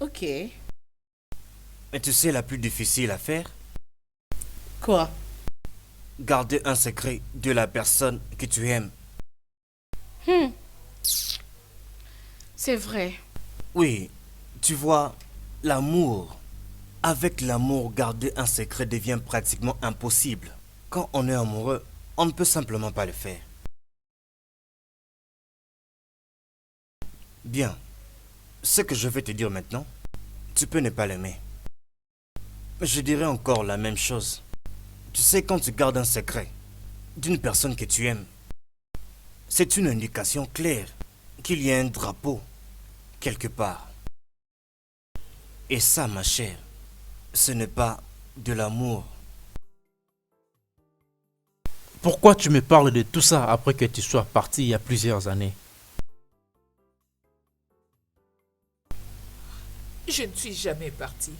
Ok. Mais tu sais la plus difficile à faire? Quoi? Garder un secret de la personne que tu aimes. C'est vrai. Oui, tu vois, l'amour. Avec l'amour, garder un secret devient pratiquement impossible. Quand on est amoureux, on ne peut simplement pas le faire. Bien. Ce que je vais te dire maintenant, tu peux ne pas l'aimer. Mais je dirais encore la même chose. Tu sais, quand tu gardes un secret d'une personne que tu aimes, c'est une indication claire qu'il y a un drapeau quelque part. Et ça, ma chère, ce n'est pas de l'amour. Pourquoi tu me parles de tout ça après que tu sois parti il y a plusieurs années? Je ne suis jamais partie.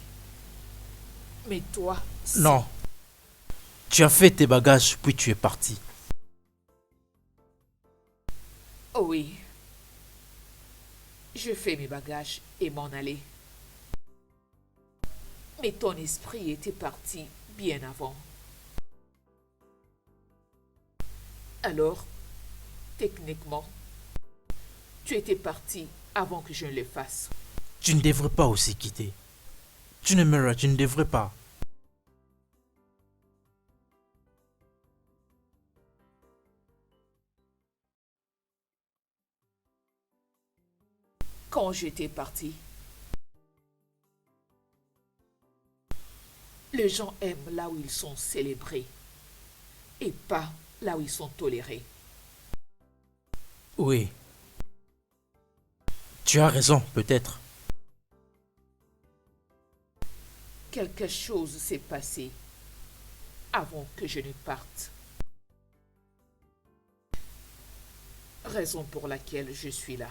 Mais toi, Non. Tu as fait tes bagages puis tu es parti. oh oui. Je fais mes bagages et m'en aller. Mais ton esprit était parti bien avant. Alors, techniquement, tu étais parti avant que je ne le fasse. Tu ne devrais pas aussi quitter. Tu ne devrais pas. quand j'étais partie. Les gens aiment là où ils sont célébrés et pas là où ils sont tolérés. Oui. Tu as raison, peut-être. Quelque chose s'est passé avant que je ne parte. Raison pour laquelle je suis là.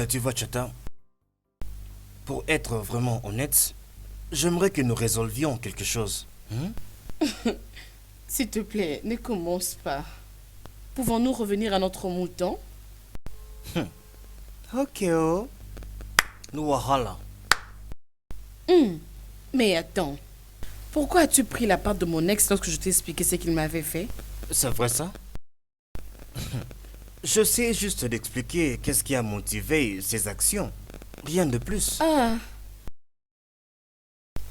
Tu vois, Chata, pour être vraiment honnête, j'aimerais que nous résolvions quelque chose. S'il te plaît, ne commence pas. Pouvons-nous revenir à notre mouton? Ok, oh. Nous voilà. Mais attends. Pourquoi as-tu pris la part de mon ex lorsque je t'ai expliqué ce qu'il m'avait fait? C'est vrai ça? Je sais juste d'expliquer qu'est-ce qui a motivé ses actions. Rien de plus. Ah.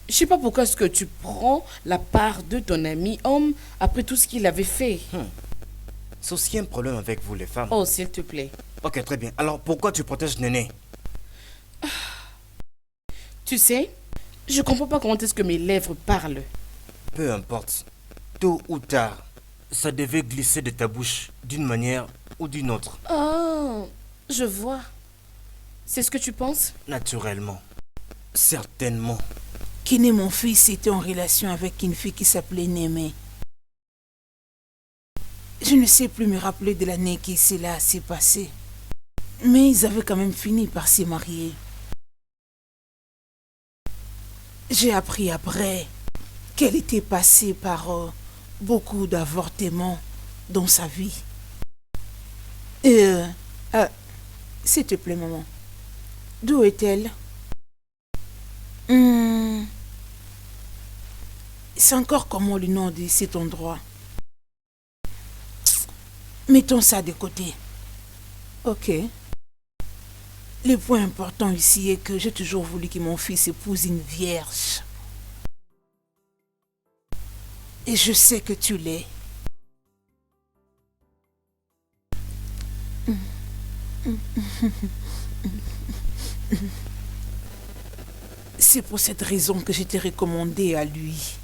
Je sais pas pourquoi est-ce que tu prends la part de ton ami homme après tout ce qu'il avait fait. C'est aussi un problème avec vous les femmes. Oh, s'il te plaît. Ok, très bien. Alors pourquoi tu protèges Néné? Tu sais, je comprends pas comment est-ce que mes lèvres parlent. Peu importe. Tôt ou tard, ça devait glisser de ta bouche d'une manière ou d'une autre. Oh, je vois. C'est ce que tu penses? Naturellement. Certainement. Kiné, mon fils, était en relation avec une fille qui s'appelait Némé. Je ne sais plus me rappeler de l'année qui cela s'est passé. Mais ils avaient quand même fini par se marier. J'ai appris après qu'elle était passée par beaucoup d'avortements dans sa vie. S'il te plaît, maman, d'où est-elle? C'est encore comment le nom de cet endroit? Mettons ça de côté. Ok. Le point important ici est que j'ai toujours voulu que mon fils épouse une vierge. Et je sais que tu l'es. C'est pour cette raison que je t'ai recommandé à lui.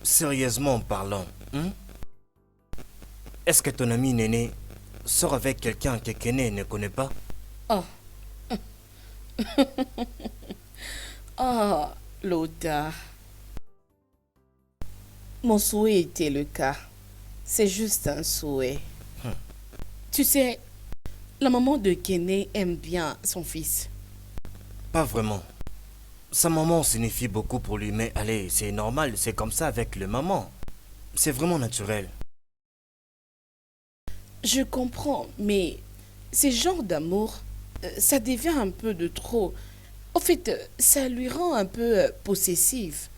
Sérieusement parlant, est-ce que ton ami Néné sort avec quelqu'un que Kené ne connaît pas? Oh. Oh, Loda. Mon souhait était le cas. C'est juste un souhait. Tu sais, la maman de Kené aime bien son fils. Pas vraiment. Sa maman signifie beaucoup pour lui, mais allez, c'est normal, c'est comme ça avec le maman. C'est vraiment naturel. Je comprends, mais ces genres d'amour, ça devient un peu de trop. En fait, ça lui rend un peu possessive.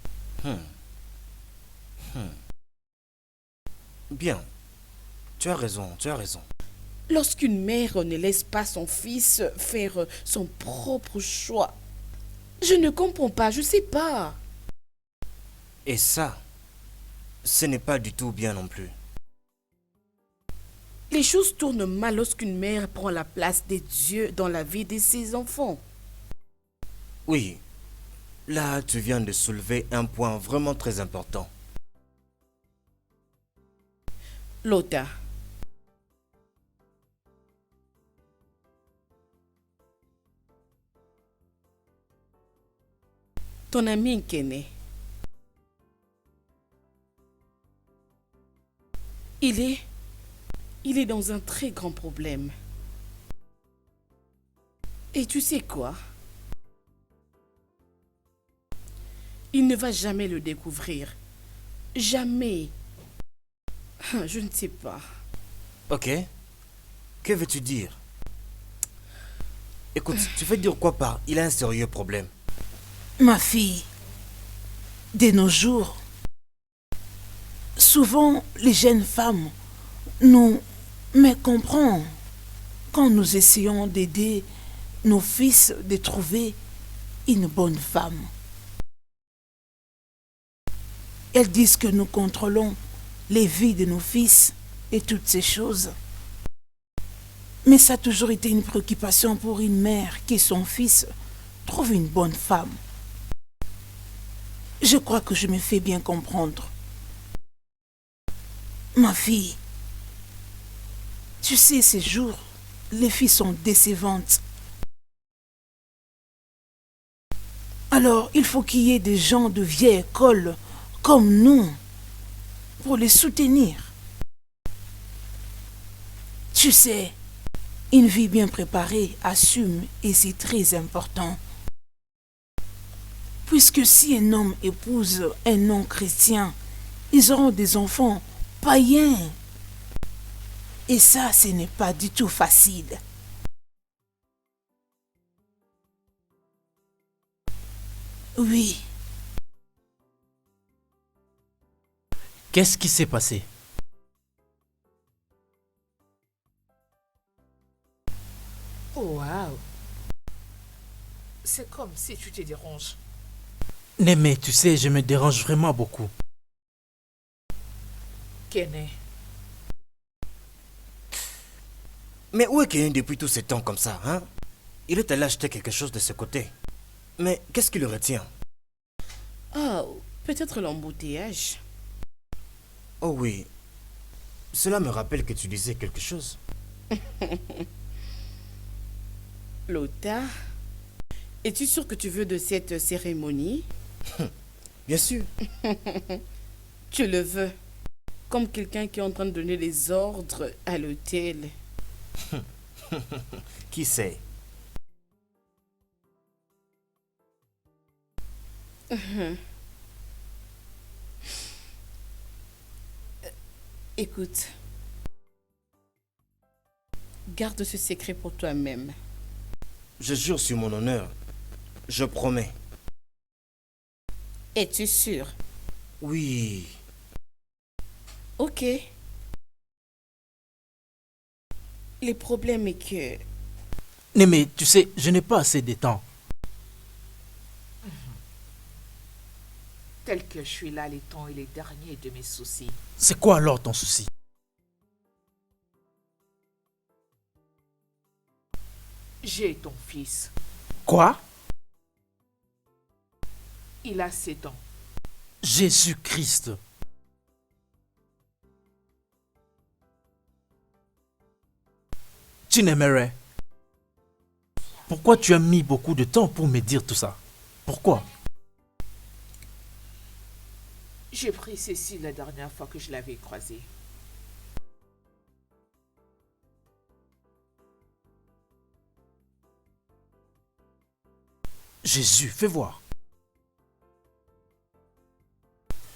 Bien. Tu as raison, tu as raison. Lorsqu'une mère ne laisse pas son fils faire son propre choix, je ne comprends pas, je sais pas. Et ça, ce n'est pas du tout bien non plus. Les choses tournent mal lorsqu'une mère prend la place des dieux dans la vie de ses enfants. Oui, là tu viens de soulever un point vraiment très important. Loda, ton ami Kene, il est dans un très grand problème. Et tu sais quoi? Il ne va jamais le découvrir. Jamais. Je ne sais pas. Ok. Que veux-tu dire? Écoute, tu veux dire quoi par il a un sérieux problème? Ma fille, de nos jours, souvent les jeunes femmes nous mécomprennent quand nous essayons d'aider nos fils de trouver une bonne femme. Elles disent que nous contrôlons les vies de nos fils et toutes ces choses. Mais ça a toujours été une préoccupation pour une mère que son fils trouve une bonne femme. Je crois que je me fais bien comprendre. Ma fille, tu sais, ces jours, les filles sont décevantes. Alors, il faut qu'il y ait des gens de vieille école comme nous pour les soutenir. Tu sais, une vie bien préparée assume et c'est très important. Puisque si un homme épouse un non-chrétien, ils auront des enfants païens. Et ça, ce n'est pas du tout facile. Oui, Qu'est-ce qui s'est passé? Oh, waouh. C'est comme si tu te déranges. Némé, tu sais, je me dérange vraiment beaucoup. Kene, Mais où est Kéhine depuis tout ce temps comme ça, hein? Il est allé acheter quelque chose de ce côté. Mais qu'est-ce qui le retient? Oh, peut-être l'embouteillage. Oh oui. Cela me rappelle que tu disais quelque chose. Lota, es-tu sûr que tu veux de cette cérémonie? Bien sûr. Tu le veux. Comme quelqu'un qui est en train de donner les ordres à l'hôtel. Qui sait? Écoute, garde ce secret pour toi-même. Je jure sur mon honneur. Je promets. Es-tu sûr? Oui. Ok. Le problème est que... Némé, tu sais, je n'ai pas assez de temps. tel que je suis là, les temps et les derniers de mes soucis. C'est quoi alors ton souci? J'ai ton fils. Quoi? Il a 7 ans. Jésus-Christ. Tu n'aimerais. Pourquoi tu as mis beaucoup de temps pour me dire tout ça? Pourquoi? J'ai pris Cécile la dernière fois que je l'avais croisée. Jésus, fais voir.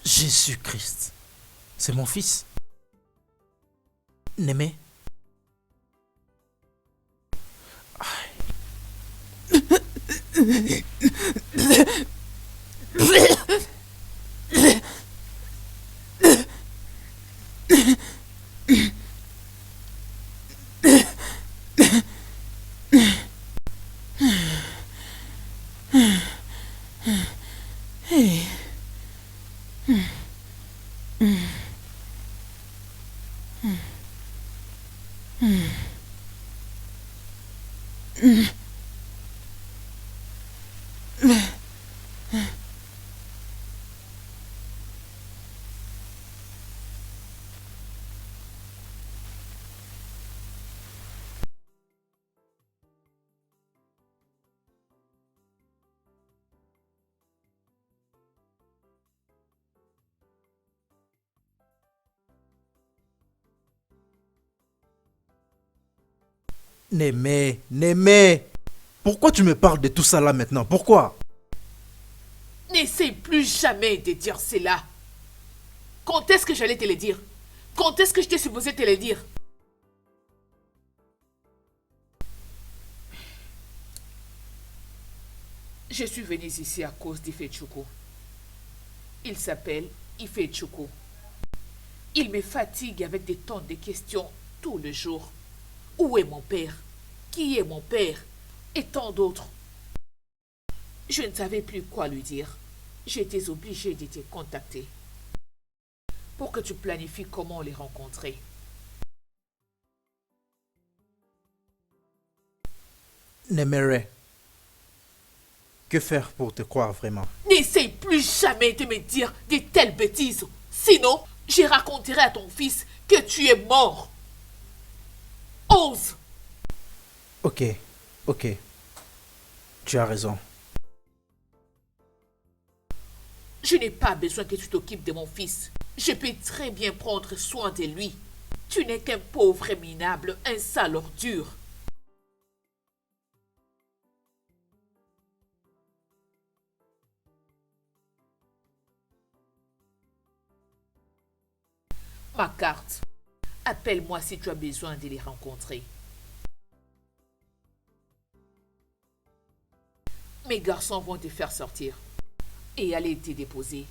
Jésus-Christ. C'est mon fils. Némé. Némé, Némé, pourquoi tu me parles de tout ça là maintenant? Pourquoi? N'essaie plus jamais de dire cela. Quand est-ce que j'allais te le dire? Quand est-ce que je t'ai supposé te le dire? Je suis venue ici à cause d'Ifechukwu. Il s'appelle Ifechukwu. Il me fatigue avec des tonnes de questions tout le jour. Où est mon père? Qui est mon père? Et tant d'autres. Je ne savais plus quoi lui dire. J'étais obligée de te contacter pour que tu planifies comment les rencontrer. Néméré, que faire pour te croire vraiment? N'essaye plus jamais de me dire de telles bêtises. Sinon, je raconterai à ton fils que tu es mort. Ose! Ok, ok. Tu as raison. Je n'ai pas besoin que tu t'occupes de mon fils. Je peux très bien prendre soin de lui. Tu n'es qu'un pauvre minable, un sale ordure. Ma carte. Appelle-moi si tu as besoin de les rencontrer. Mes garçons vont te faire sortir et aller te déposer.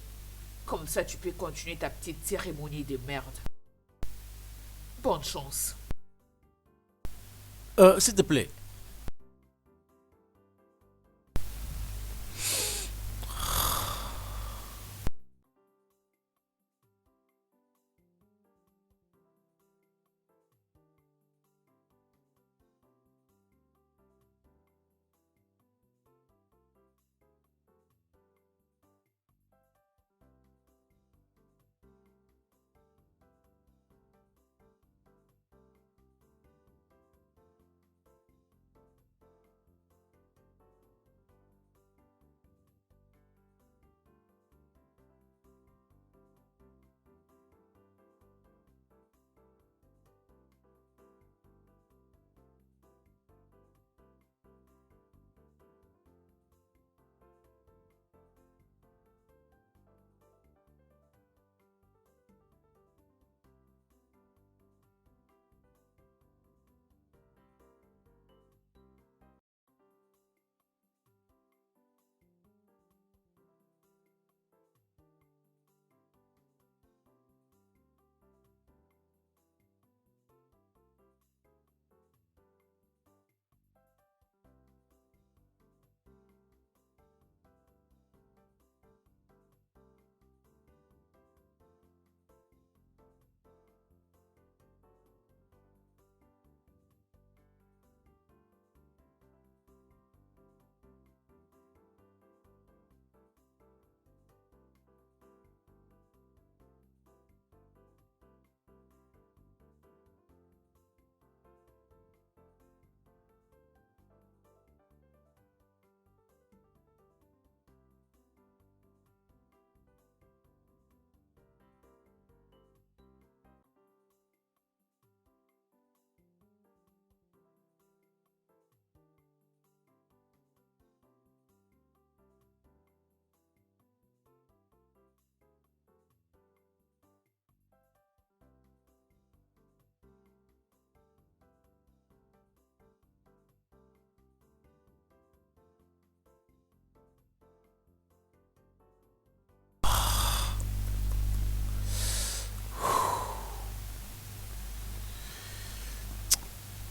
Comme ça, tu peux continuer ta petite cérémonie de merde. Bonne chance. S'il te plaît.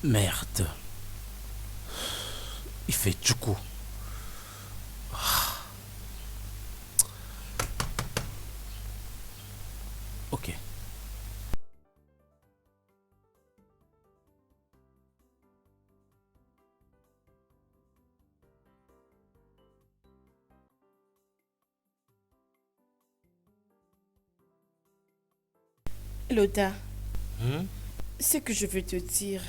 Merde. Il fait du coup. Ok. Loda, ce que je veux te dire,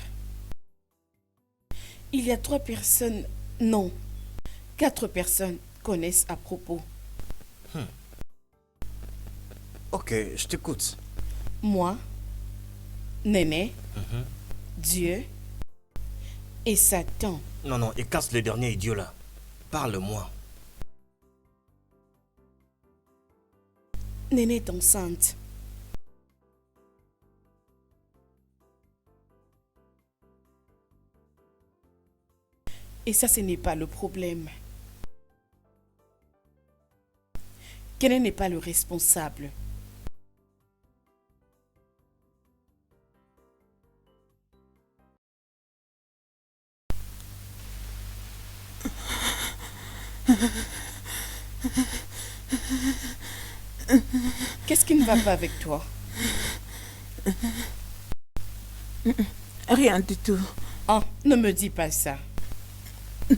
il y a 3 personnes, non, 4 personnes connaissent à propos. Ok, je t'écoute. Moi, Néné, Dieu Et Satan. Non, non, et casse le dernier idiot là. Parle-moi. Néné est enceinte. Et ça, ce n'est pas le problème. Kené n'est pas le responsable. Qu'est-ce qui ne va pas avec toi? Rien du tout. Oh, ne me dis pas ça.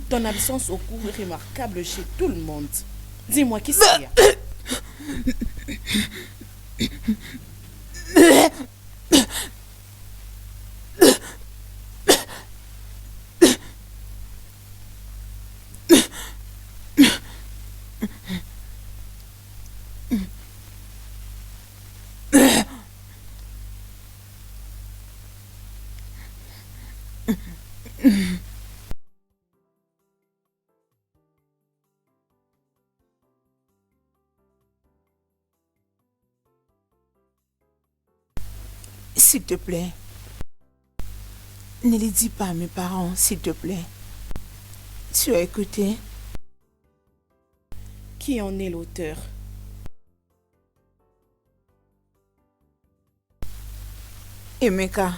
Ton absence au cours est remarquable chez tout le monde. Dis-moi, qu'est-ce qu'il y a? S'il te plaît. Ne les dis pas à mes parents, s'il te plaît. Tu as écouté? Qui en est l'auteur? Emeka.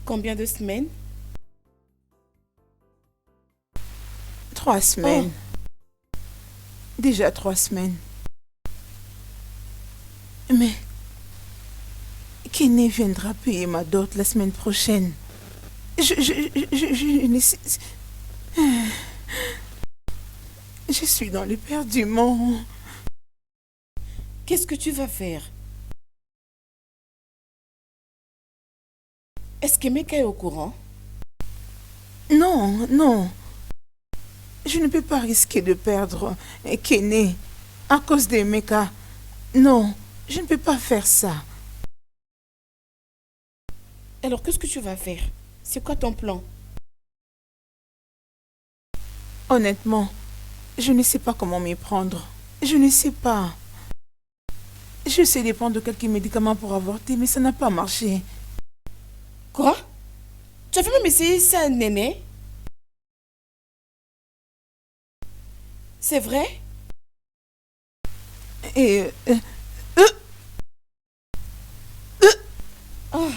Combien de semaines? 3 semaines. Déjà 3 semaines. Mais Kené viendra payer ma dot la semaine prochaine. Je ne sais... Je suis dans l'éperdument. Qu'est-ce que tu vas faire? Est-ce qu'Emeka est au courant? Non, non. Je ne peux pas risquer de perdre Kené à cause d'Emeka. Non, je ne peux pas faire ça. Alors, qu'est-ce que tu vas faire? C'est quoi ton plan? Honnêtement, je ne sais pas comment m'y prendre. Je ne sais pas. Je sais de prendre quelques médicaments pour avorter, mais ça n'a pas marché. Quoi? Tu as fait même essayer ça, Néné? C'est vrai? Et... Oh.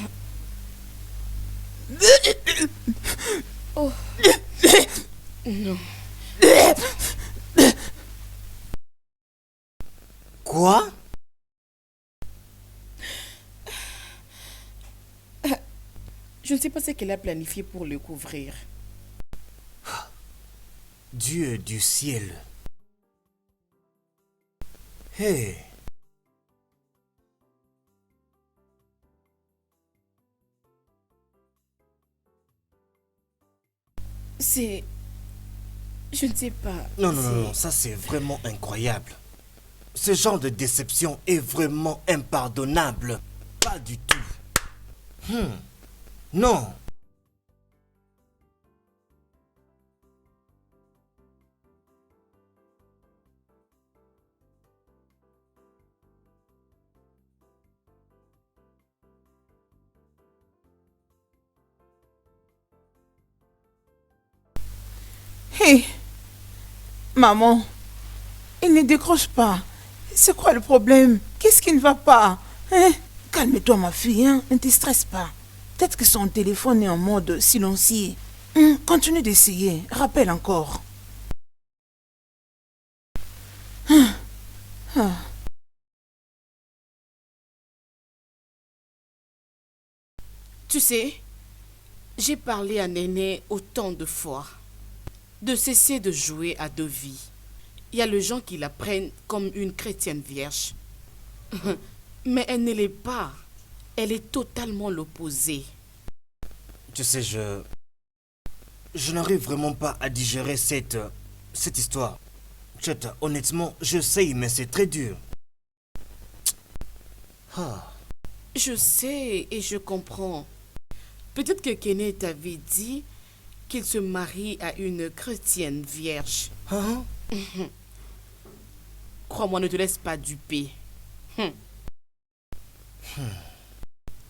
Oh. Non. Quoi? Je ne sais pas ce qu'elle a planifié pour le couvrir. Dieu du ciel. Hé. C'est... Je ne sais pas. Non, non, c'est- non, non, ça c'est vraiment incroyable. Ce genre de déception est vraiment impardonnable. Pas du tout. Non. Hé, maman, il ne décroche pas. C'est quoi le problème? Qu'est-ce qui ne va pas? Hein? Calme-toi, ma fille, hein? Ne te stresse pas. Peut-être que son téléphone est en mode silencieux. Continue d'essayer. Rappelle encore. Tu sais, j'ai parlé à Néné autant de fois de cesser de jouer à deux vies. Il y a les gens qui la prennent comme une chrétienne vierge. Mais elle ne l'est pas. Elle est totalement l'opposé. Tu sais, je n'arrive vraiment pas à digérer cette histoire. Chet, honnêtement, je sais, mais c'est très dur. Ah. Je sais et je comprends. Peut-être que Kenneth t'avait dit qu'il se marie à une chrétienne vierge. Hein? Crois-moi, ne te laisse pas duper.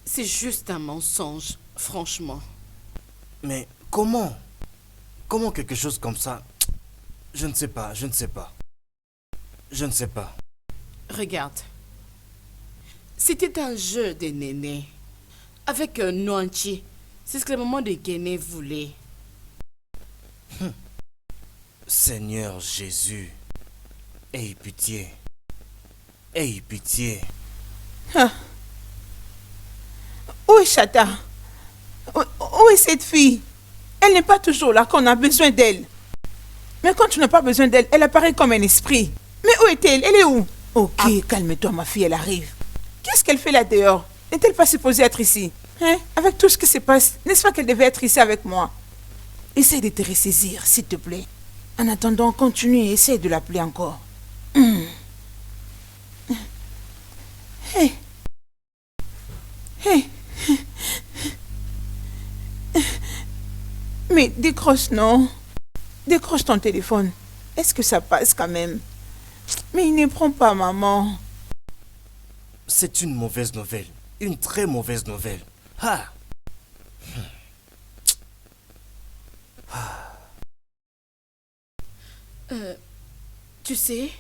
C'est juste un mensonge, franchement. Mais comment? Comment quelque chose comme ça? Je ne sais pas, je ne sais pas. Je ne sais pas. Regarde. C'était un jeu de néné. Avec un Noanchi. C'est ce que la maman de Kenneth voulait. Seigneur Jésus, aie pitié. Aie pitié. Où est Chata? Où est cette fille? Elle n'est pas toujours là quand on a besoin d'elle. Mais quand tu n'as pas besoin d'elle, elle apparaît comme un esprit. Mais où est-elle? Elle est où? Ok, calme-toi, ma fille, elle arrive. Qu'est-ce qu'elle fait là dehors? N'est-elle pas supposée être ici? Hein? Avec tout ce qui se passe, n'est-ce pas qu'elle devait être ici avec moi? Essaye de te ressaisir, s'il te plaît. En attendant, continue et essaye de l'appeler encore. Hey. Hey. Mais décroche, non? Décroche ton téléphone. Est-ce que ça passe quand même? Mais il ne prend pas, maman. C'est une mauvaise nouvelle. Une très mauvaise nouvelle. Ah! Tu sais,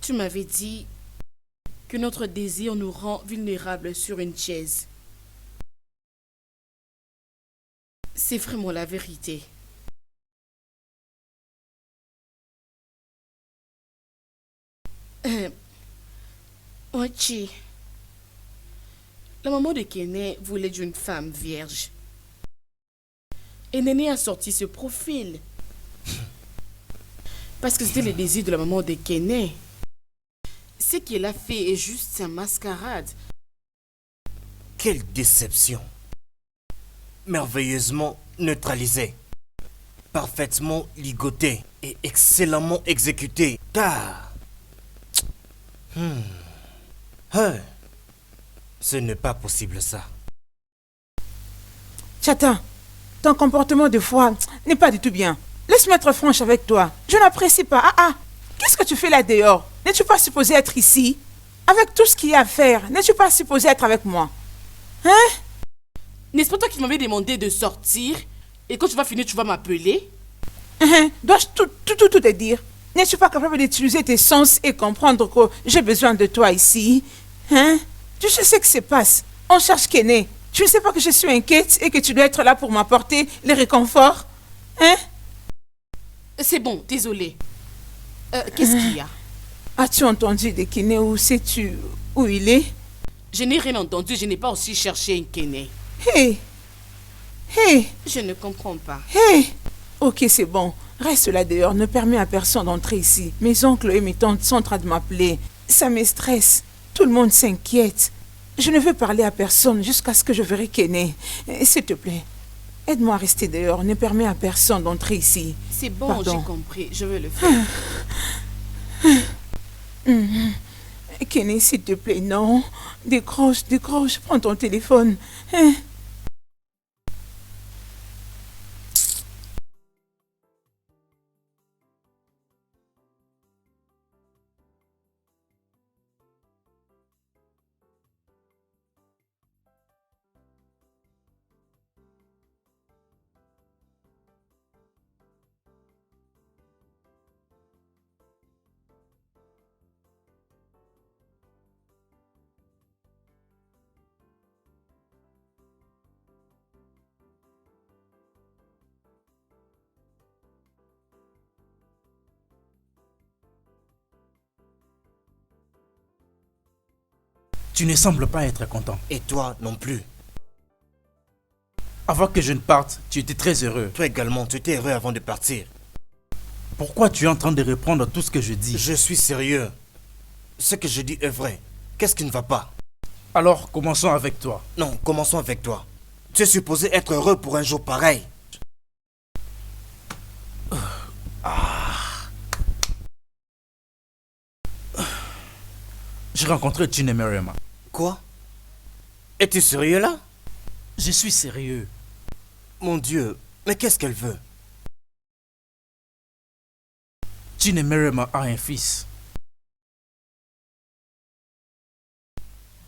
tu m'avais dit que notre désir nous rend vulnérables sur une chaise. C'est vraiment la vérité. Ochi, la maman de Kenneth voulait d'une femme vierge. Et Néné a sorti ce profil. Parce que c'était le désir de la maman de Kenneth. Ce qu'elle a fait est juste sa mascarade. Quelle déception! Merveilleusement neutralisé. Parfaitement ligoté et excellemment exécuté. Car... Ce n'est pas possible ça. Chata, ton comportement de fois n'est pas du tout bien. Laisse-moi être franche avec toi. Je n'apprécie pas. Qu'est-ce que tu fais là dehors? N'es-tu pas supposé être ici? Avec tout ce qu'il y a à faire, n'es-tu pas supposé être avec moi? Hein? N'est-ce pas toi qui m'avais demandé de sortir? Et quand tu vas finir, tu vas m'appeler? Dois-je tout te dire? N'es-tu pas capable d'utiliser tes sens et comprendre que j'ai besoin de toi ici? Hein? Tu sais ce qui se passe. On cherche Kenneth. Tu ne sais pas que je suis inquiète et que tu dois être là pour m'apporter les réconforts? Hein? C'est bon, désolé. Qu'est-ce qu'il y a? As-tu entendu de Kenneth ou sais-tu où il est? Je n'ai rien entendu, je n'ai pas aussi cherché un Kenneth. Hey! Je ne comprends pas. Hey! Ok, c'est bon. Reste là dehors, ne permets à personne d'entrer ici. Mes oncles et mes tantes sont en train de m'appeler. Ça me stresse. Tout le monde s'inquiète. Je ne veux parler à personne jusqu'à ce que je verrai Kenneth. S'il te plaît, aide-moi à rester dehors. Ne permets à personne d'entrer ici. C'est bon, Pardon. j'ai compris. Je vais le faire. Kenneth, s'il te plaît, non. Décroche, prends ton téléphone. Hein? Tu ne sembles pas être content. Et toi non plus. Avant que je ne parte, tu étais très heureux. Toi également, tu étais heureux avant de partir. Pourquoi tu es en train de reprendre tout ce que je dis? Je suis sérieux. Ce que je dis est vrai. Qu'est-ce qui ne va pas? Alors, commençons avec toi. Non, commençons avec toi. Tu es supposé être heureux pour un jour pareil. J'ai rencontré Jean et Miriam. Quoi? Es-tu sérieux là? Je suis sérieux. Mon Dieu, mais qu'est-ce qu'elle veut? Chinemere a un fils.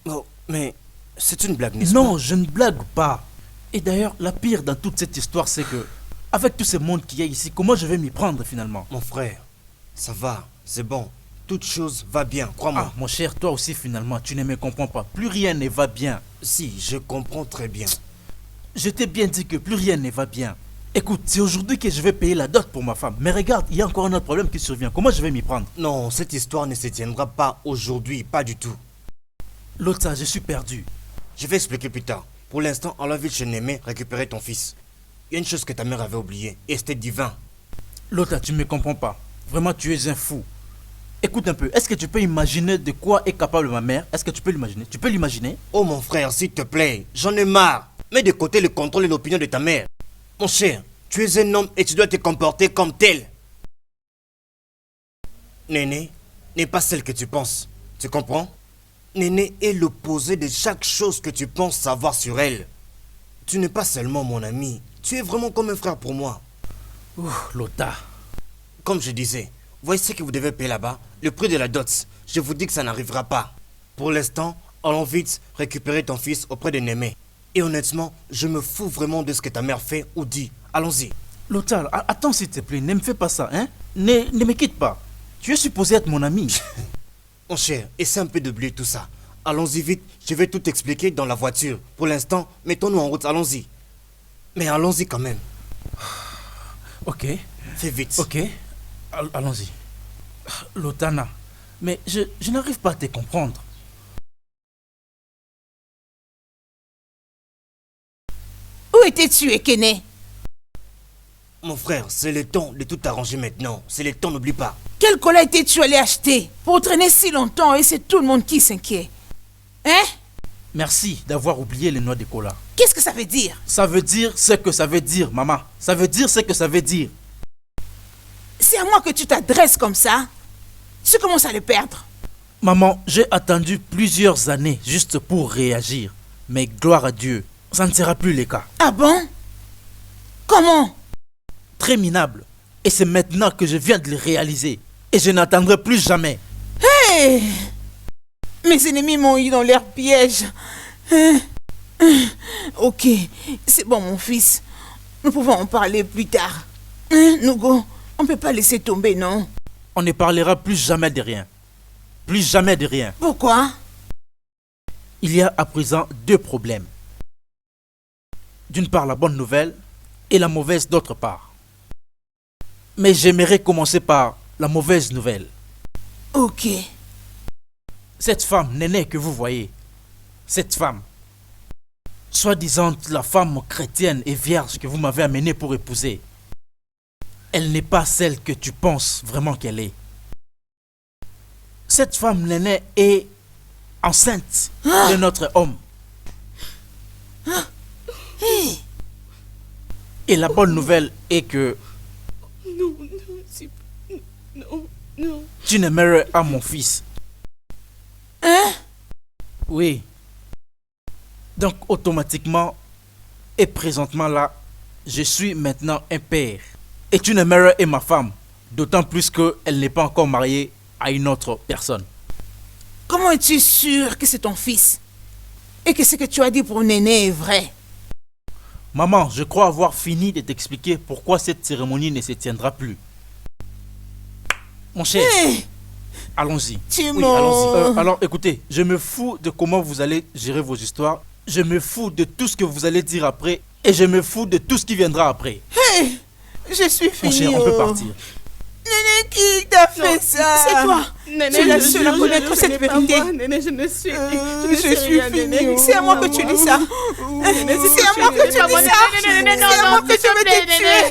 Oh, mais c'est une blague, n'est-ce pas? Non, je ne blague pas. Et d'ailleurs, la pire dans toute cette histoire, c'est que, avec tout ce monde qu'il y a ici, comment je vais m'y prendre finalement? Mon frère, ça va, c'est bon. Toute chose va bien, crois-moi. Ah, mon cher, toi aussi finalement, tu ne me comprends pas. Plus rien ne va bien. Si, je comprends très bien. Je t'ai bien dit que plus rien ne va bien. Écoute, c'est aujourd'hui que je vais payer la dot pour ma femme. Mais regarde, il y a encore un autre problème qui survient. Comment je vais m'y prendre? Non, cette histoire ne se tiendra pas aujourd'hui, pas du tout. L'autre, je suis perdu. Je vais expliquer plus tard. Pour l'instant, allons vite chez Némé récupérer ton fils. Il y a une chose que ta mère avait oubliée, et c'était divin. L'autre, tu ne me comprends pas. Vraiment, tu es un fou. Écoute un peu, est-ce que tu peux imaginer de quoi est capable ma mère? Est-ce que tu peux l'imaginer? Tu peux l'imaginer? Oh mon frère, s'il te plaît, j'en ai marre. Mets de côté le contrôle et l'opinion de ta mère. Mon cher, tu es un homme et tu dois te comporter comme tel. Néné n'est pas celle que tu penses. Tu comprends? Néné est l'opposé de chaque chose que tu penses savoir sur elle. Tu n'es pas seulement mon ami, tu es vraiment comme un frère pour moi. Ouh, Lota. Comme je disais, voyez ce que vous devez payer là-bas, le prix de la dot. Je vous dis que ça n'arrivera pas. Pour l'instant, allons vite récupérer ton fils auprès de Némé. Et honnêtement, je me fous vraiment de ce que ta mère fait ou dit. Allons-y. Lota, attends s'il te plaît, ne me fais pas ça, hein? Ne me quitte pas. Tu es supposé être mon ami. Mon cher, essaie un peu d'oublier tout ça. Allons-y vite, je vais tout expliquer dans la voiture. Pour l'instant, mettons-nous en route, allons-y. Mais allons-y quand même. Ok. Fais vite. Ok. Allons-y. Lotana, mais je n'arrive pas à te comprendre. Où étais-tu, Ekene? Mon frère, c'est le temps de tout arranger maintenant. C'est le temps, n'oublie pas. Quel cola étais-tu allé acheter pour traîner si longtemps et c'est tout le monde qui s'inquiète? Hein? Merci d'avoir oublié les noix de cola. Qu'est-ce que ça veut dire? Ça veut dire ce que ça veut dire, maman. Ça veut dire ce que ça veut dire. C'est à moi que tu t'adresses comme ça? Tu commences à le perdre. Maman, j'ai attendu plusieurs années juste pour réagir. Mais gloire à Dieu, ça ne sera plus le cas. Ah bon? Comment? Très minable. Et c'est maintenant que je viens de le réaliser. Et je n'attendrai plus jamais. Hey! Mes ennemis m'ont eu dans leur piège. Ok, c'est bon mon fils. Nous pouvons en parler plus tard. Nugo, on ne peut pas laisser tomber, non? On ne parlera plus jamais de rien. Plus jamais de rien. Pourquoi? Il y a à présent deux problèmes. D'une part la bonne nouvelle et la mauvaise d'autre part. Mais j'aimerais commencer par la mauvaise nouvelle. Ok. Cette femme Néné que vous voyez, cette femme, soi-disant la femme chrétienne et vierge que vous m'avez amenée pour épouser, elle n'est pas celle que tu penses vraiment qu'elle est. Cette femme Néné est enceinte de notre homme. Et la bonne nouvelle est que Non. Chinemere a mon fils. Hein? Oui. Donc automatiquement et présentement là, je suis maintenant un père. Et Chinemere est ma femme. D'autant plus qu'elle n'est pas encore mariée à une autre personne. Comment es-tu sûr que c'est ton fils? Et que ce que tu as dit pour Néné est vrai? Maman, je crois avoir fini de t'expliquer pourquoi cette cérémonie ne se tiendra plus. Mon cher, Hey! allons-y. Tu es Oui, mort. allons-y. Alors écoutez, je me fous de comment vous allez gérer vos histoires. Je me fous de tout ce que vous allez dire après. Et je me fous de tout ce qui viendra après. Hey! Je suis Mon fini. cher, on peut partir. Néné, qui t'a fait ça? C'est toi. Tu es la seule à connaître cette vérité. Néné, je ne suis Je suis fini. C'est à moi que tu dis ça. C'est à moi que tu dis ça. C'est à moi que je vais te tuer.